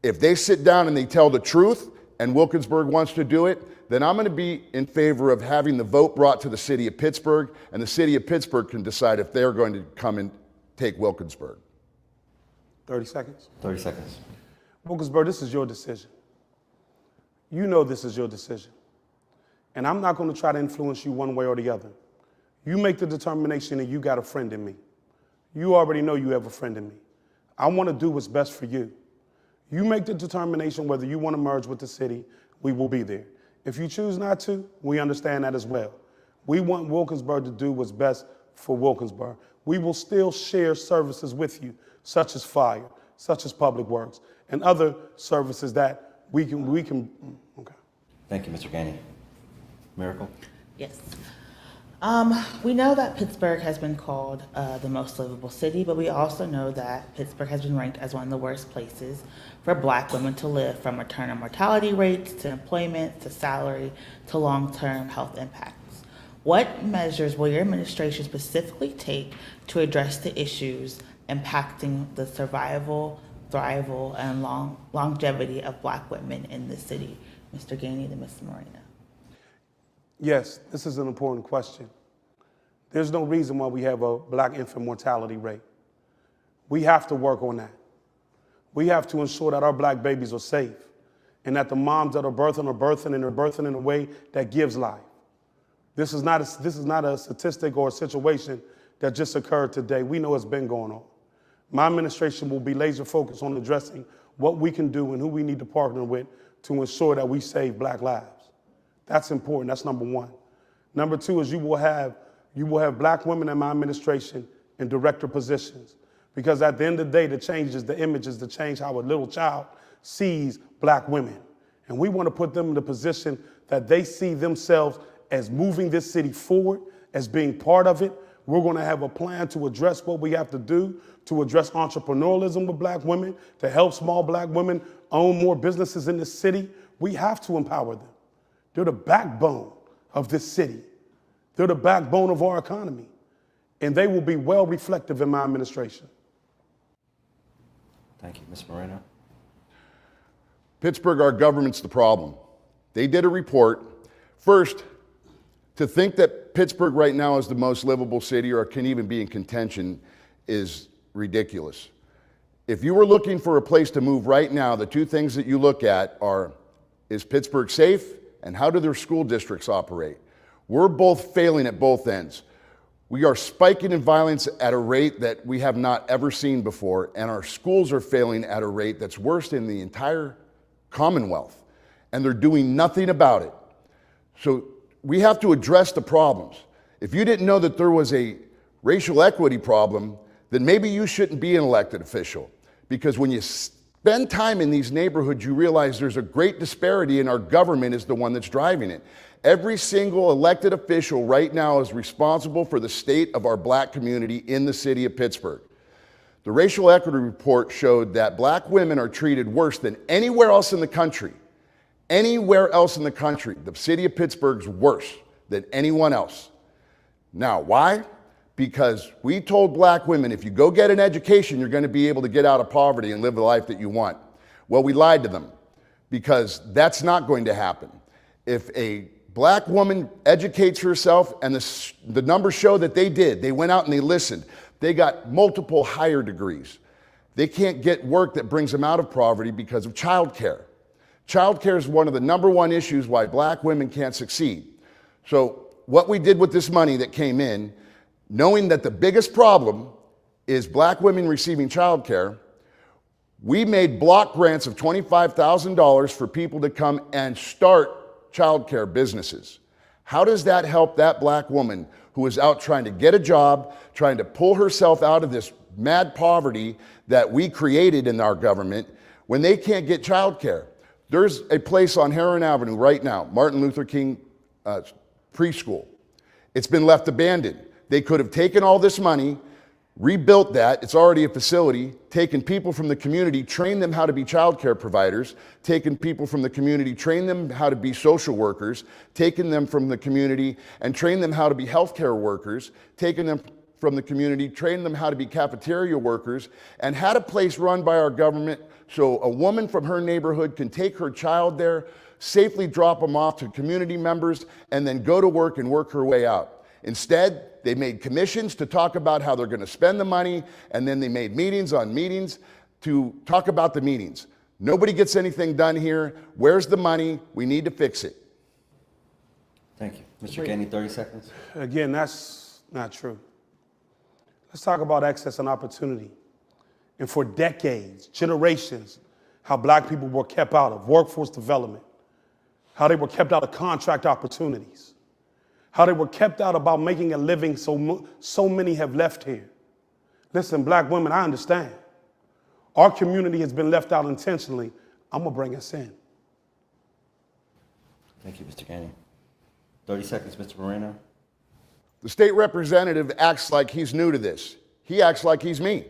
If they sit down and they tell the truth, and Wilkinsburg wants to do it, then I'm going to be in favor of having the vote brought to the city of Pittsburgh, and the city of Pittsburgh can decide if they're going to come and take Wilkinsburg. 30 seconds. 30 seconds. Wilkinsburg, this is your decision. You know this is your decision. And I'm not going to try to influence you one way or the other. You make the determination and you got a friend in me. You already know you have a friend in me. I want to do what's best for you. You make the determination whether you want to merge with the city, we will be there. If you choose not to, we understand that as well. We want Wilkinsburg to do what's best for Wilkinsburg. We will still share services with you, such as fire, such as public works, and other services that we can, okay. Thank you, Mr. Gainey. Miracle? Yes. We know that Pittsburgh has been called the most livable city, but we also know that Pittsburgh has been ranked as one of the worst places for Black women to live, from maternal mortality rates to employment to salary to long-term health impacts. What measures will your administration specifically take to address the issues impacting the survival, thrival, and longevity of Black women in the city? Mr. Gainey and Ms. Moreno. Yes, this is an important question. There's no reason why we have a Black infant mortality rate. We have to work on that. We have to ensure that our Black babies are safe and that the moms that are birthing and they're birthing in a way that gives life. This is not a statistic or a situation that just occurred today. We know it's been going on. My administration will be laser focused on addressing what we can do and who we need to partner with to ensure that we save Black lives. That's important. That's number one. Number two is you will have Black women in my administration in director positions, because at the end of the day, the image is to change how a little child sees Black women. And we want to put them in the position that they see themselves as moving this city forward, as being part of it. We're going to have a plan to address what we have to do to address entrepreneurialism with black women, to help small black women own more businesses in this city. We have to empower them. They're the backbone of this city. They're the backbone of our economy. And they will be well reflective in my administration. Thank you. Ms. Moreno? Pittsburgh, our government's the problem. They did a report. First, to think that Pittsburgh right now is the most livable city or can even be in contention is ridiculous. If you were looking for a place to move right now, the two things that you look at are, is Pittsburgh safe and how do their school districts operate? We're both failing at both ends. We are spiking in violence at a rate that we have not ever seen before, and our schools are failing at a rate that's worse in the entire Commonwealth, and they're doing nothing about it. So we have to address the problems. If you didn't know that there was a racial equity problem, then maybe you shouldn't be an elected official. Because when you spend time in these neighborhoods, you realize there's a great disparity and our government is the one that's driving it. Every single elected official right now is responsible for the state of our black community in the city of Pittsburgh. The racial equity report showed that black women are treated worse than anywhere else in the country. Anywhere else in the country, the city of Pittsburgh's worse than anyone else. Now, why? Because we told black women, if you go get an education, you're going to be able to get out of poverty and live the life that you want. Well, we lied to them because that's not going to happen. If a black woman educates herself, and the numbers show that they did, they went out and they listened, they got multiple higher degrees. They can't get work that brings them out of poverty because of childcare. Childcare is one of the number one issues why black women can't succeed. So what we did with this money that came in, knowing that the biggest problem is black women receiving childcare, we made block grants of $25,000 for people to come and start childcare businesses. How does that help that black woman who is out trying to get a job, trying to pull herself out of this mad poverty that we created in our government when they can't get childcare? There's a place on Heron Avenue right now, Martin Luther King preschool. It's been left abandoned. They could have taken all this money, rebuilt that, it's already a facility, taken people from the community, trained them how to be child care providers, taken people from the community, trained them how to be social workers, taken them from the community and trained them how to be healthcare workers, taken them from the community, trained them how to be cafeteria workers, and had a place run by our government so a woman from her neighborhood can take her child there, safely drop them off to community members, and then go to work and work her way out. Instead, they made commissions to talk about how they're going to spend the money, and then they made meetings on meetings to talk about the meetings. Nobody gets anything done here. Where's the money? We need to fix it. Thank you. Mr. Gainey, 30 seconds. Again, that's not true. Let's talk about access and opportunity. And for decades, generations, how black people were kept out of workforce development, how they were kept out of contract opportunities, how they were kept out about making a living, so many have left here. Listen, black women, I understand. Our community has been left out intentionally. I'm gonna bring us in. Thank you, Mr. Gainey. 30 seconds, Mr. Moreno. The state representative acts like he's new to this. He acts like he's me.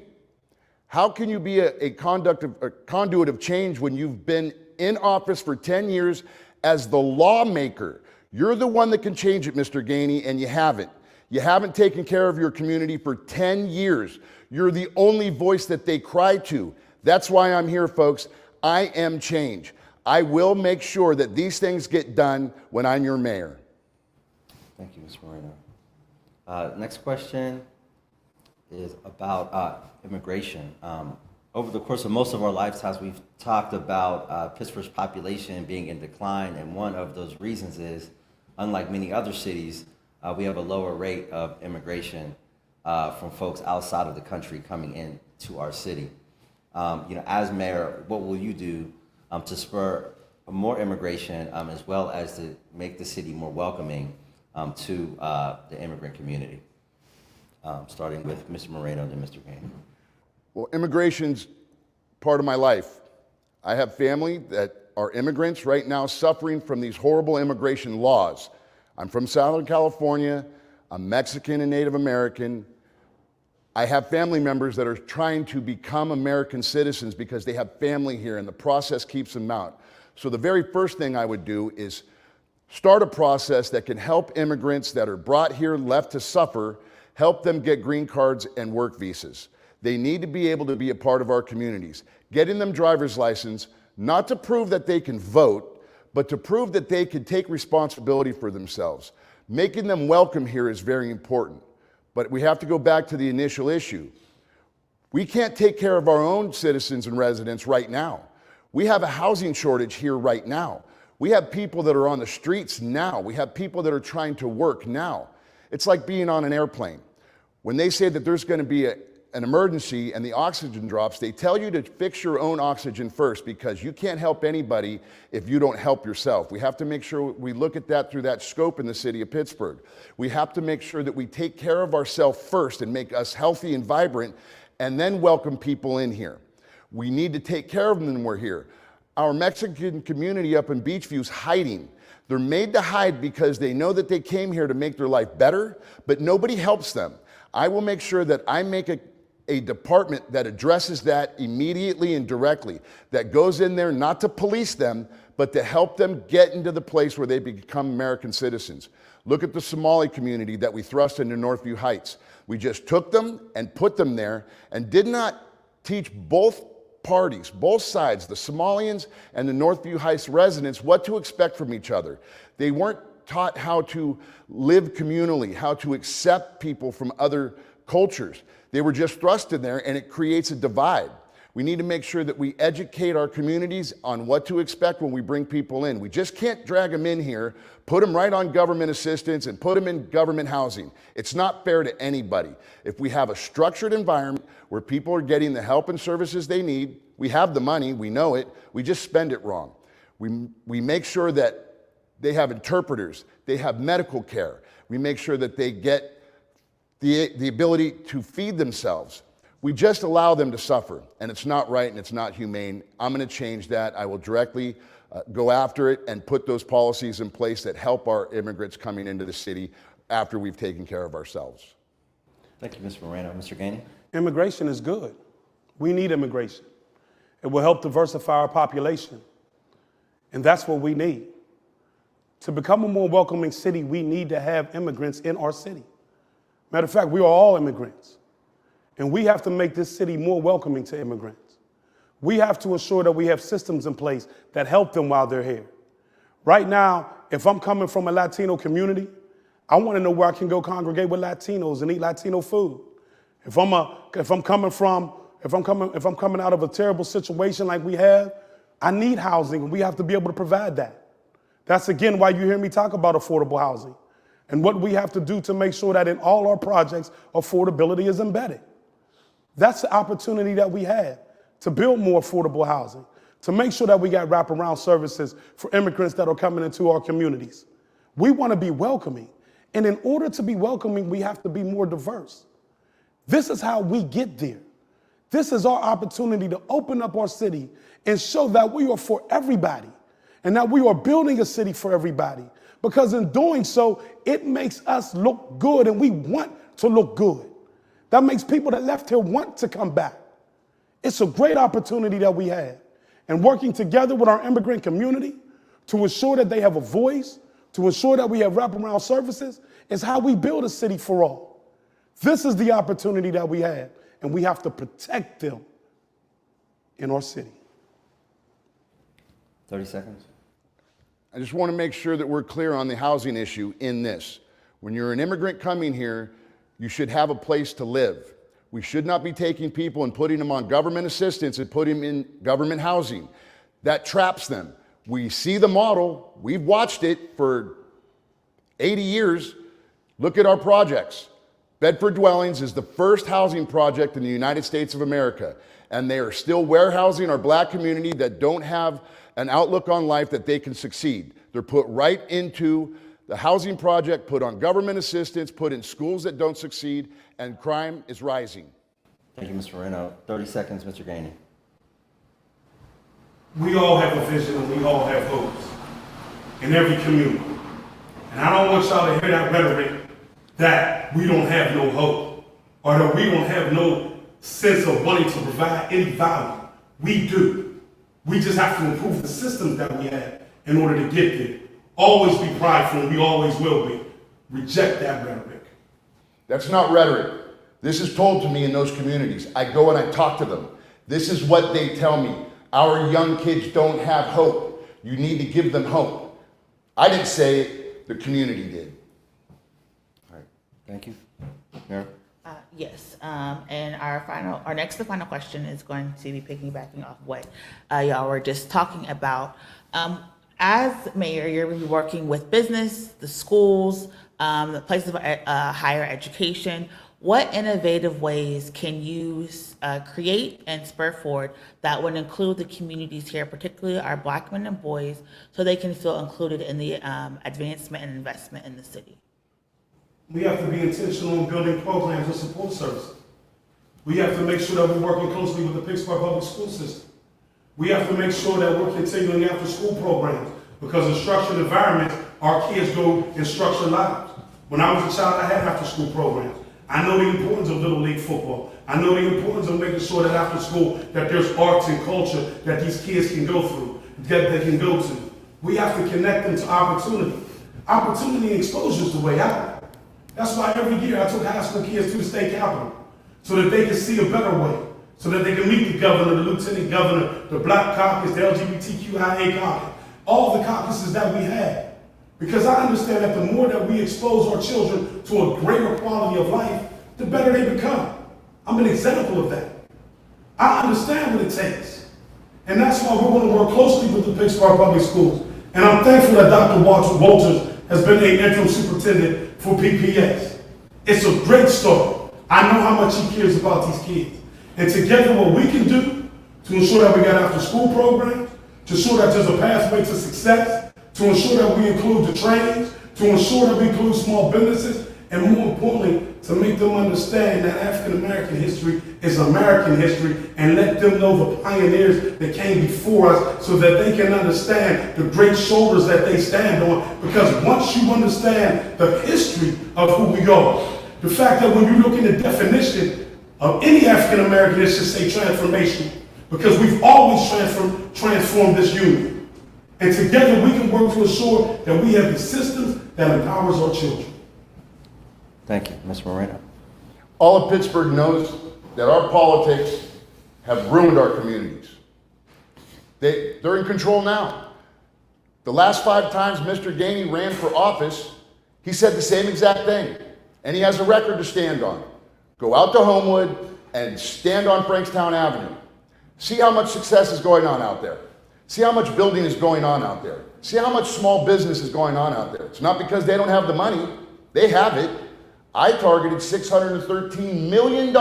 How can you be a conduit of change when you've been in office for 10 years as the lawmaker? You're the one that can change it, Mr. Gainey, and you haven't. You haven't taken care of your community for 10 years. You're the only voice that they cry to. That's why I'm here, folks. I am change. I will make sure that these things get done when I'm your mayor. Thank you, Mr. Moreno. Next question is about immigration. Over the course of most of our lifetimes, we've talked about Pittsburgh's population being in decline, and one of those reasons is, unlike many other cities, we have a lower rate of immigration from folks outside of the country coming into our city. As mayor, what will you do to spur more immigration as well as to make the city more welcoming to the immigrant community? Starting with Mr. Moreno, then Mr. Gainey. Well, immigration's part of my life. I have family that are immigrants right now suffering from these horrible immigration laws. I'm from Southern California. I'm Mexican and Native American. I have family members that are trying to become American citizens because they have family here and the process keeps them out. So the very first thing I would do is start a process that can help immigrants that are brought here, left to suffer, help them get green cards and work visas. They need to be able to be a part of our communities. Getting them driver's license, not to prove that they can vote, but to prove that they can take responsibility for themselves. Making them welcome here is very important. But we have to go back to the initial issue. We can't take care of our own citizens and residents right now. We have a housing shortage here right now. We have people that are on the streets now. We have people that are trying to work now. It's like being on an airplane. When they say that there's going to be an emergency and the oxygen drops, they tell you to fix your own oxygen first because you can't help anybody if you don't help yourself. We have to make sure we look at that through that scope in the city of Pittsburgh. We have to make sure that we take care of ourselves first and make us healthy and vibrant and then welcome people in here. We need to take care of them when we're here. Our Mexican community up in Beachview is hiding. They're made to hide because they know that they came here to make their life better, but nobody helps them. I will make sure that I make a department that addresses that immediately and directly, that goes in there not to police them, but to help them get into the place where they become American citizens. Look at the Somali community that we thrust into Northview Heights. We just took them and put them there and did not teach both parties, both sides, the Somalians and the Northview Heights residents, what to expect from each other. They weren't taught how to live communally, how to accept people from other cultures. They were just thrust in there and it creates a divide. We need to make sure that we educate our communities on what to expect when we bring people in. We just can't drag them in here, put them right on government assistance and put them in government housing. It's not fair to anybody. If we have a structured environment where people are getting the help and services they need, we have the money, we know it, we just spend it wrong. We make sure that they have interpreters, they have medical care. We make sure that they get the ability to feed themselves. We just allow them to suffer, and it's not right and it's not humane. I'm going to change that. I will directly go after it and put those policies in place that help our immigrants coming into the city after we've taken care of ourselves. Thank you, Mr. Moreno. Mr. Gainey? Immigration is good. We need immigration. It will help diversify our population, and that's what we need. To become a more welcoming city, we need to have immigrants in our city. Matter of fact, we are all immigrants, and we have to make this city more welcoming to immigrants. We have to ensure that we have systems in place that help them while they're here. Right now, if I'm coming from a Latino community, I want to know where I can go congregate with Latinos and eat Latino food. If I'm coming out of a terrible situation like we have, I need housing, and we have to be able to provide that. That's again why you hear me talk about affordable housing and what we have to do to make sure that in all our projects, affordability is embedded. That's the opportunity that we have to build more affordable housing, to make sure that we got wraparound services for immigrants that are coming into our communities. We want to be welcoming. And in order to be welcoming, we have to be more diverse. This is how we get there. This is our opportunity to open up our city and show that we are for everybody and that we are building a city for everybody. Because in doing so, it makes us look good, and we want to look good. That makes people that left here want to come back. It's a great opportunity that we have. And working together with our immigrant community to ensure that they have a voice, to ensure that we have wraparound services, is how we build a city for all. This is the opportunity that we have, and we have to protect them in our city. 30 seconds. I just want to make sure that we're clear on the housing issue in this. When you're an immigrant coming here, you should have a place to live. We should not be taking people and putting them on government assistance and putting them in government housing. That traps them. We see the model. We've watched it for 80 years. Look at our projects. Bedford Dwellings is the first housing project in the United States of America, and they are still warehousing our black community that don't have an outlook on life that they can succeed. They're put right into the housing project, put on government assistance, put in schools that don't succeed, and crime is rising. Thank you, Mr. Moreno. 30 seconds, Mr. Gainey. We all have a vision and we all have hopes in every community. And I don't want y'all to hear that rhetoric that we don't have no hope or that we don't have no sense of wanting to provide any value. We do. We just have to improve the systems that we have in order to get there. Always be prideful, and we always will be. Reject that rhetoric. That's not rhetoric. This is told to me in those communities. I go and I talk to them. This is what they tell me. Our young kids don't have hope. You need to give them hope. I didn't say it, the community did. All right, thank you. Mayor? Yes, and our next to final question is going to be piggybacking off what y'all were just talking about. As mayor, you're going to be working with business, the schools, the places of higher education. What innovative ways can you create and spur forward that would include the communities here, particularly our Black men and boys, so they can feel included in the advancement and investment in the city? We have to be intentional in building programs and support services. We have to make sure that we're working closely with the Pittsburgh public school system. We have to make sure that we're continuing after school programs, because in structured environments, our kids go in structured lives. When I was a child, I had after school programs. I know the importance of Little League football. I know the importance of making sure that after school that there's arts and culture that these kids can go through, that they can go to. We have to connect them to opportunity. Opportunity and exposure is the way out. That's why every year I took high school kids to the state capitol so that they can see a better way, so that they can meet the governor, the lieutenant governor, the Black caucus, the LGBTQIA caucus, all the caucuses that we have. Because I understand that the more that we expose our children to a greater quality of life, the better they become. I'm an example of that. I understand what it takes. And that's why we're going to work closely with the Pittsburgh Public Schools. And I'm thankful that Dr. Walters has been the interim superintendent for PPS. It's a great start. I know how much he cares about these kids. And together what we can do to ensure that we got after school programs, to ensure that there's a pathway to success, to ensure that we include the trainings, to ensure that we include small businesses, and more importantly, to make them understand that African American history is American history, and let them know the pioneers that came before us so that they can understand the great shoulders that they stand on. Because once you understand the history of who we are, the fact that when you look in the definition of any African American, it should say transformation, because we've always transformed this union. And together we can work to ensure that we have the systems that empowers our children. Thank you. Mr. Moreno? All of Pittsburgh knows that our politics have ruined our communities. They're in control now. The last 5 times Mr. Gainey ran for office, he said the same exact thing. And he has a record to stand on. Go out to Homewood and stand on Frankstown Avenue. See how much success is going on out there. See how much building is going on out there. See how much small business is going on out there. It's not because they don't have the money. They have it. I targeted $613 million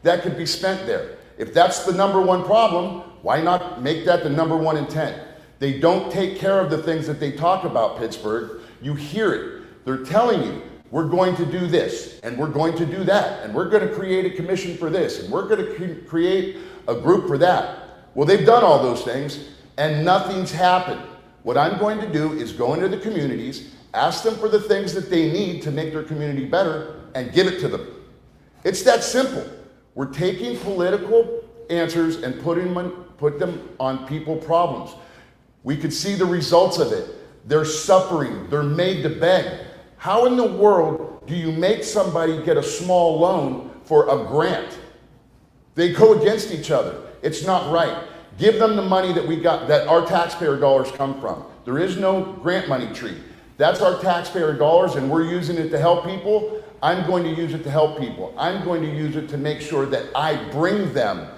that could be spent there. If that's the #1 problem, why not make that the #1 intent? They don't take care of the things that they talk about, Pittsburgh. You hear it. They're telling you, we're going to do this, and we're going to do that, and we're going to create a commission for this, and we're going to create a group for that. Well, they've done all those things, and nothing's happened. What I'm going to do is go into the communities, ask them for the things that they need to make their community better, and give it to them. It's that simple. We're taking political answers and put them on people problems. We could see the results of it. They're suffering. They're made to beg. How in the world do you make somebody get a small loan for a grant? They go against each other. It's not right. Give them the money that we got, that our taxpayer dollars come from. There is no grant money tree. That's our taxpayer dollars, and we're using it to help people. I'm going to use it to help people. I'm going to use it to make sure that I bring them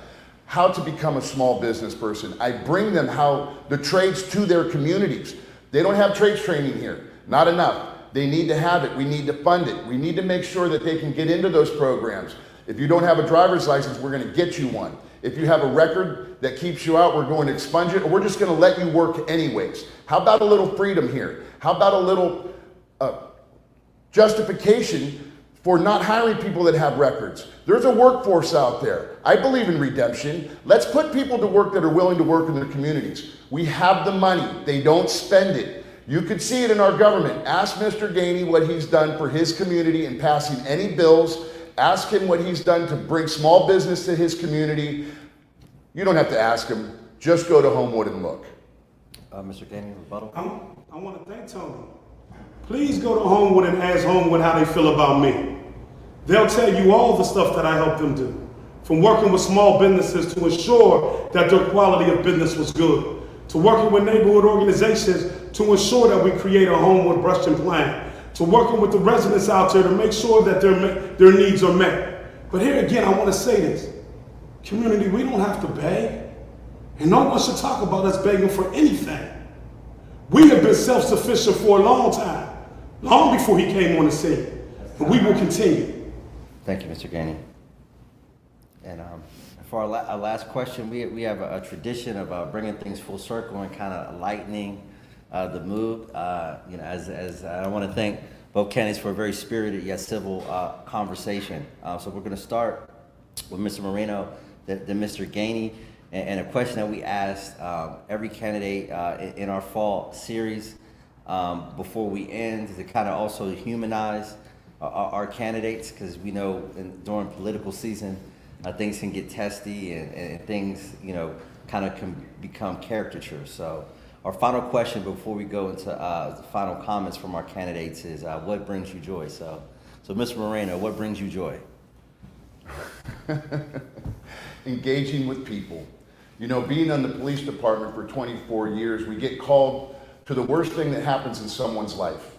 how to become a small business person. I bring them how the trades to their communities. They don't have trades training here. Not enough. They need to have it. We need to fund it. We need to make sure that they can get into those programs. If you don't have a driver's license, we're going to get you one. If you have a record that keeps you out, we're going to expunge it, or we're just going to let you work anyways. How about a little freedom here? How about a little justification for not hiring people that have records? There's a workforce out there. I believe in redemption. Let's put people to work that are willing to work in their communities. We have the money. They don't spend it. You could see it in our government. Ask Mr. Gainey what he's done for his community in passing any bills. Ask him what he's done to bring small business to his community. You don't have to ask him. Just go to Homewood and look. Mr. Gainey, rebuttal? I want to thank Tony. Please go to Homewood and ask Homewood how they feel about me. They'll tell you all the stuff that I helped them do, from working with small businesses to ensure that their quality of business was good, to working with neighborhood organizations to ensure that we create a Homewood brushing plan, to working with the residents out there to make sure that their needs are met. But here again, I want to say this. Community, we don't have to beg. And no one should talk about us begging for anything. We have been self-sufficient for a long time, long before he came on the scene. And we will continue. Thank you, Mr. Gainey. And for our last question, we have a tradition of bringing things full circle and kind of lightening the mood. As I want to thank both candidates for a very spirited yet civil conversation. So we're going to start with Mr. Moreno, then Mr. Gainey, and a question that we asked every candidate in our fall series before we end, to kind of also humanize our candidates, because we know during political season things can get testy and things kind of can become caricatures. So our final question before we go into the final comments from our candidates is what brings you joy? So Mr. Moreno, what brings you joy? Engaging with people. Being on the police department for 24 years, we get called to the worst thing that happens in someone's life.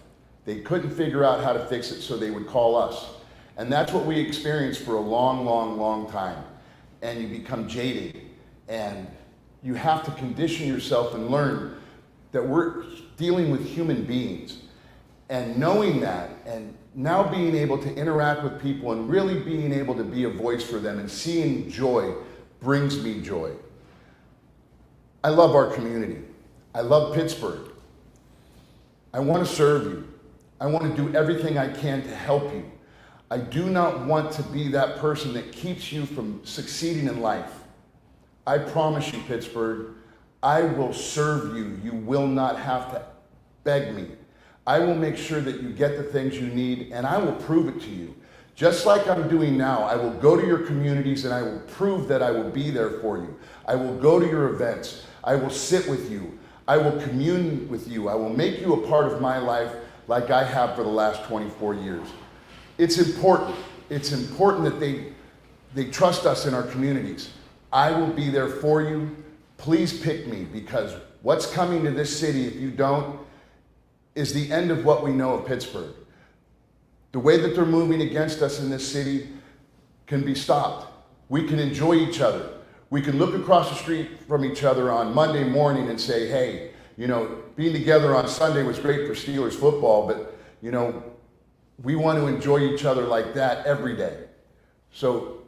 They couldn't figure out how to fix it, so they would call us. And that's what we experienced for a long, long, long time. And you become jaded. And you have to condition yourself and learn that we're dealing with human beings. And knowing that, and now being able to interact with people and really being able to be a voice for them and seeing joy brings me joy. I love our community. I love Pittsburgh. I want to serve you. I want to do everything I can to help you. I do not want to be that person that keeps you from succeeding in life. I promise you, Pittsburgh, I will serve you. You will not have to beg me. I will make sure that you get the things you need, and I will prove it to you. Just like I'm doing now, I will go to your communities and I will prove that I will be there for you. I will go to your events. I will sit with you. I will commune with you. I will make you a part of my life like I have for the last 24 years. It's important. It's important that they trust us in our communities. I will be there for you. Please pick me, because what's coming to this city, if you don't, is the end of what we know of Pittsburgh. The way that they're moving against us in this city can be stopped. We can enjoy each other. We can look across the street from each other on Monday morning and say, hey, being together on Sunday was great for Steelers football, but, we want to enjoy each other like that every day. So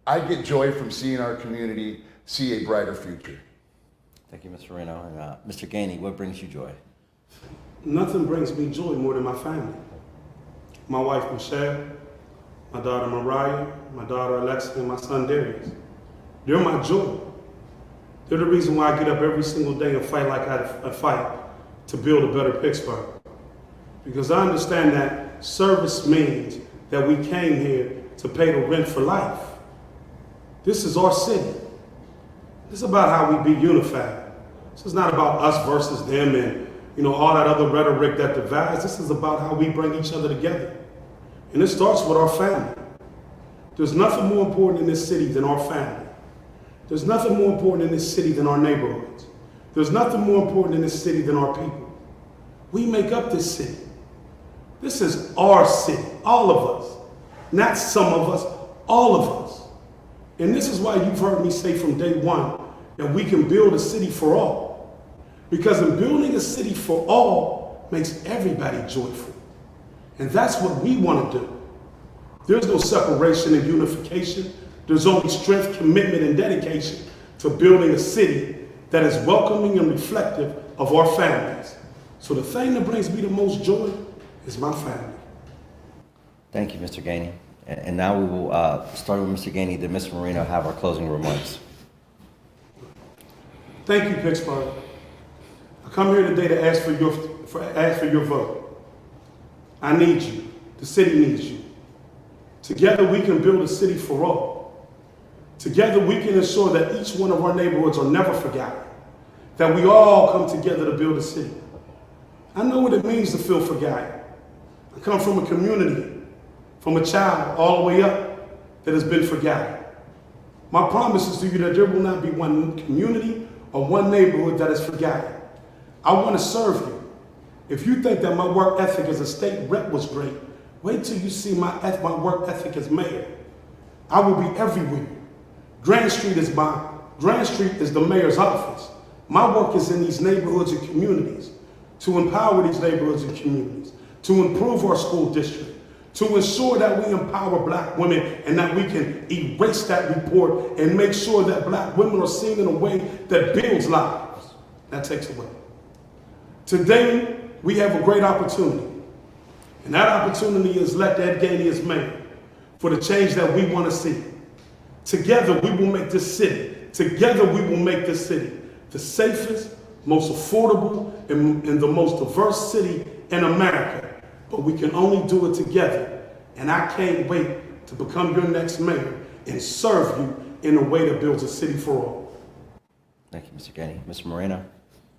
I get joy from seeing our community see a brighter future. Thank you, Mr. Moreno. And Mr. Gainey, what brings you joy? Nothing brings me joy more than my family. My wife, Michelle, my daughter, Mariah, my daughter, Alexa, and my son, Darius. They're my joy. They're the reason why I get up every single day and fight like I fight to build a better Pittsburgh. Because I understand that service means that we came here to pay the rent for life. This is our city. This is about how we be unified. This is not about us versus them and all that other rhetoric that divides. This is about how we bring each other together. And it starts with our family. There's nothing more important in this city than our family. There's nothing more important in this city than our neighborhoods. There's nothing more important in this city than our people. We make up this city. This is our city, all of us. Not some of us, all of us. And this is why you've heard me say from day one that we can build a city for all. Because in building a city for all makes everybody joyful. And that's what we want to do. There's no separation and unification. There's only strength, commitment, and dedication to building a city that is welcoming and reflective of our families. So the thing that brings me the most joy is my family. Thank you, Mr. Gainey. And now we will start with Mr. Gainey, then Mr. Moreno have our closing remarks. Thank you, Pittsburgh. I come here today to ask for your vote. I need you. The city needs you. Together we can build a city for all. Together we can ensure that each one of our neighborhoods are never forgotten, that we all come together to build a city. I know what it means to feel forgotten. I come from a community, from a child all the way up, that has been forgotten. My promise is to you that there will not be one community or one neighborhood that is forgotten. I want to serve you. If you think that my work ethic as a state rep was great, wait till you see my work ethic as mayor. I will be everywhere. Grand Street is the mayor's office. My work is in these neighborhoods and communities, to empower these neighborhoods and communities, to improve our school district, to ensure that we empower black women and that we can erase that report and make sure that black women are seen in a way that builds lives, that takes away. Today, we have a great opportunity. And that opportunity is elect Ed Gainey as mayor for the change that we want to see. Together, we will make this city. Together, we will make this city the safest, most affordable, and the most diverse city in America. But we can only do it together. And I can't wait to become your next mayor and serve you in a way that builds a city for all. Thank you, Mr. Gainey. Mr. Moreno.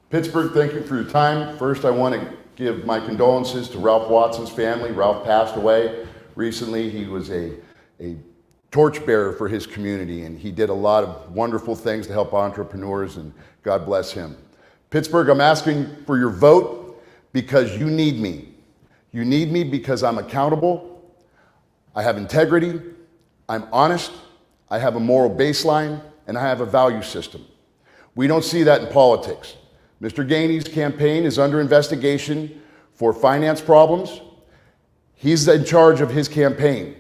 Pittsburgh, thank you for your time. First, I want to give my condolences to Ralph Watson's family. Ralph passed away recently. He was a torchbearer for his community, and he did a lot of wonderful things to help entrepreneurs, and God bless him. Pittsburgh, I'm asking for your vote because you need me. You need me because I'm accountable, I have integrity, I'm honest, I have a moral baseline, and I have a value system. We don't see that in politics. Mr. Gainey's campaign is under investigation for finance problems. He's in charge of his campaign.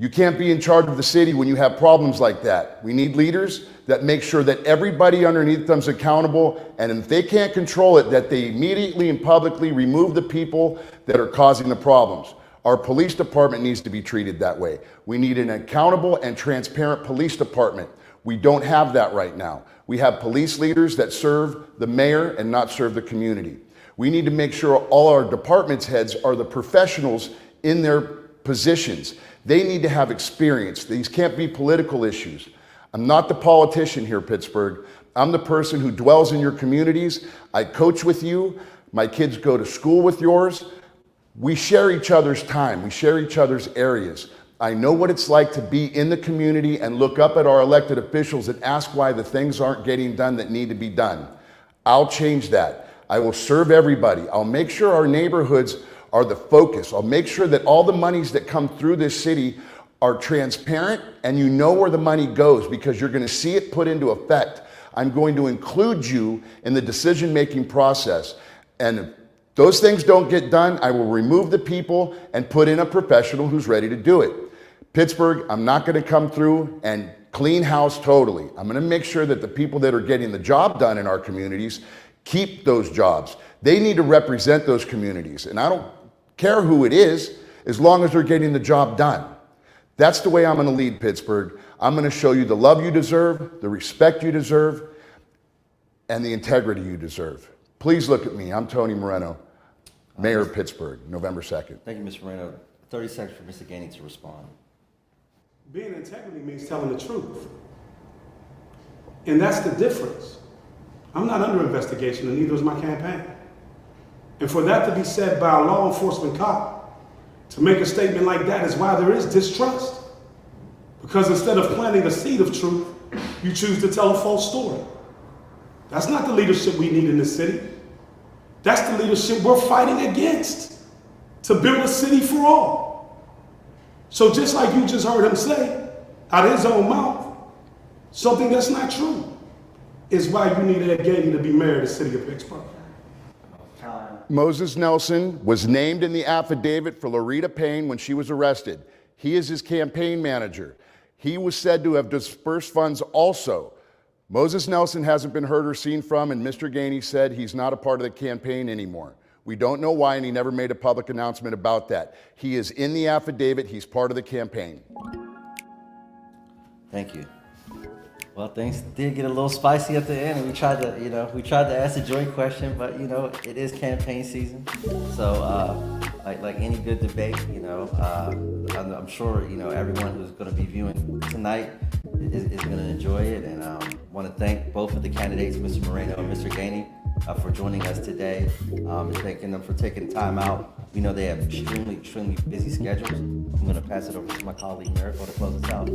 You can't be in charge of the city when you have problems like that. We need leaders that make sure that everybody underneath them is accountable, and if they can't control it, that they immediately and publicly remove the people that are causing the problems. Our police department needs to be treated that way. We need an accountable and transparent police department. We don't have that right now. We have police leaders that serve the mayor and not serve the community. We need to make sure all our departments heads are the professionals in their positions. They need to have experience. These can't be political issues. I'm not the politician here, Pittsburgh. I'm the person who dwells in your communities. I coach with you. My kids go to school with yours. We share each other's time. We share each other's areas. I know what it's like to be in the community and look up at our elected officials and ask why the things aren't getting done that need to be done. I'll change that. I will serve everybody. I'll make sure our neighborhoods are the focus. I'll make sure that all the monies that come through this city are transparent and you know where the money goes because you're going to see it put into effect. I'm going to include you in the decision-making process. And if those things don't get done, I will remove the people and put in a professional who's ready to do it. Pittsburgh, I'm not going to come through and clean house totally. I'm going to make sure that the people that are getting the job done in our communities keep those jobs. They need to represent those communities. And I don't care who it is, as long as they're getting the job done. That's the way I'm going to lead Pittsburgh. I'm going to show you the love you deserve, the respect you deserve, and the integrity you deserve. Please look at me. I'm Tony Moreno, Mayor of Pittsburgh, November 2nd. Thank you, Mr. Moreno. 30 seconds for Mr. Gainey to respond. Being integrity means telling the truth. And that's the difference. I'm not under investigation, and neither is my campaign. And for that to be said by a law enforcement cop, to make a statement like that is why there is distrust. Because instead of planting a seed of truth, you choose to tell a false story. That's not the leadership we need in this city. That's the leadership we're fighting against, to build a city for all. So just like you just heard him say, out of his own mouth, something that's not true, is why you need Ed Gainey to be mayor of the city of Pittsburgh. Moses Nelson was named in the affidavit for Loretta Payne when she was arrested. He is his campaign manager. He was said to have dispersed funds also. Moses Nelson hasn't been heard or seen from, and Mr. Gainey said he's not a part of the campaign anymore. We don't know why, and he never made a public announcement about that. He is in the affidavit. He's part of the campaign. Thank you. Well, things did get a little spicy at the end, and we tried to ask a joint question, but it is campaign season, so like any good debate, I'm sure everyone who's going to be viewing tonight is going to enjoy it, and want to thank both of the candidates, Mr. Moreno and Mr. Gainey, for joining us today, and thanking them for taking time out. We know they have extremely busy schedules. I'm going to pass it over to my colleague Miracle to close us out.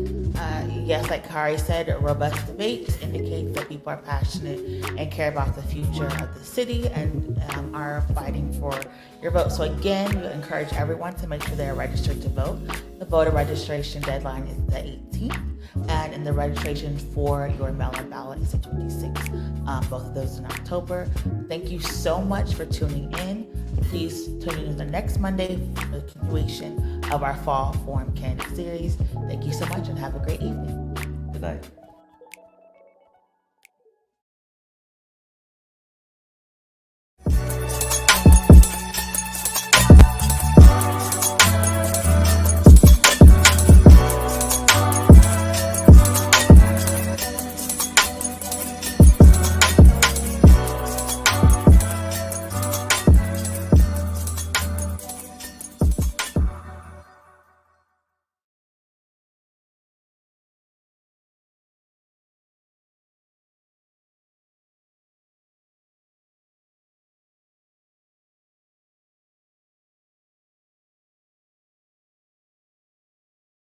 Yes, like Kari said, a robust debate just indicates that people are passionate and care about the future of the city and are fighting for your vote. So again, we encourage everyone to make sure they're registered to vote. The voter registration deadline is the 18th, and the registration for your mail-in ballot is the 26th. Both of those in October. Thank you so much for tuning in. Please tune in the next Monday for the continuation of our Fall Forum Candidate Series. Thank you so much and have a great evening. Good night.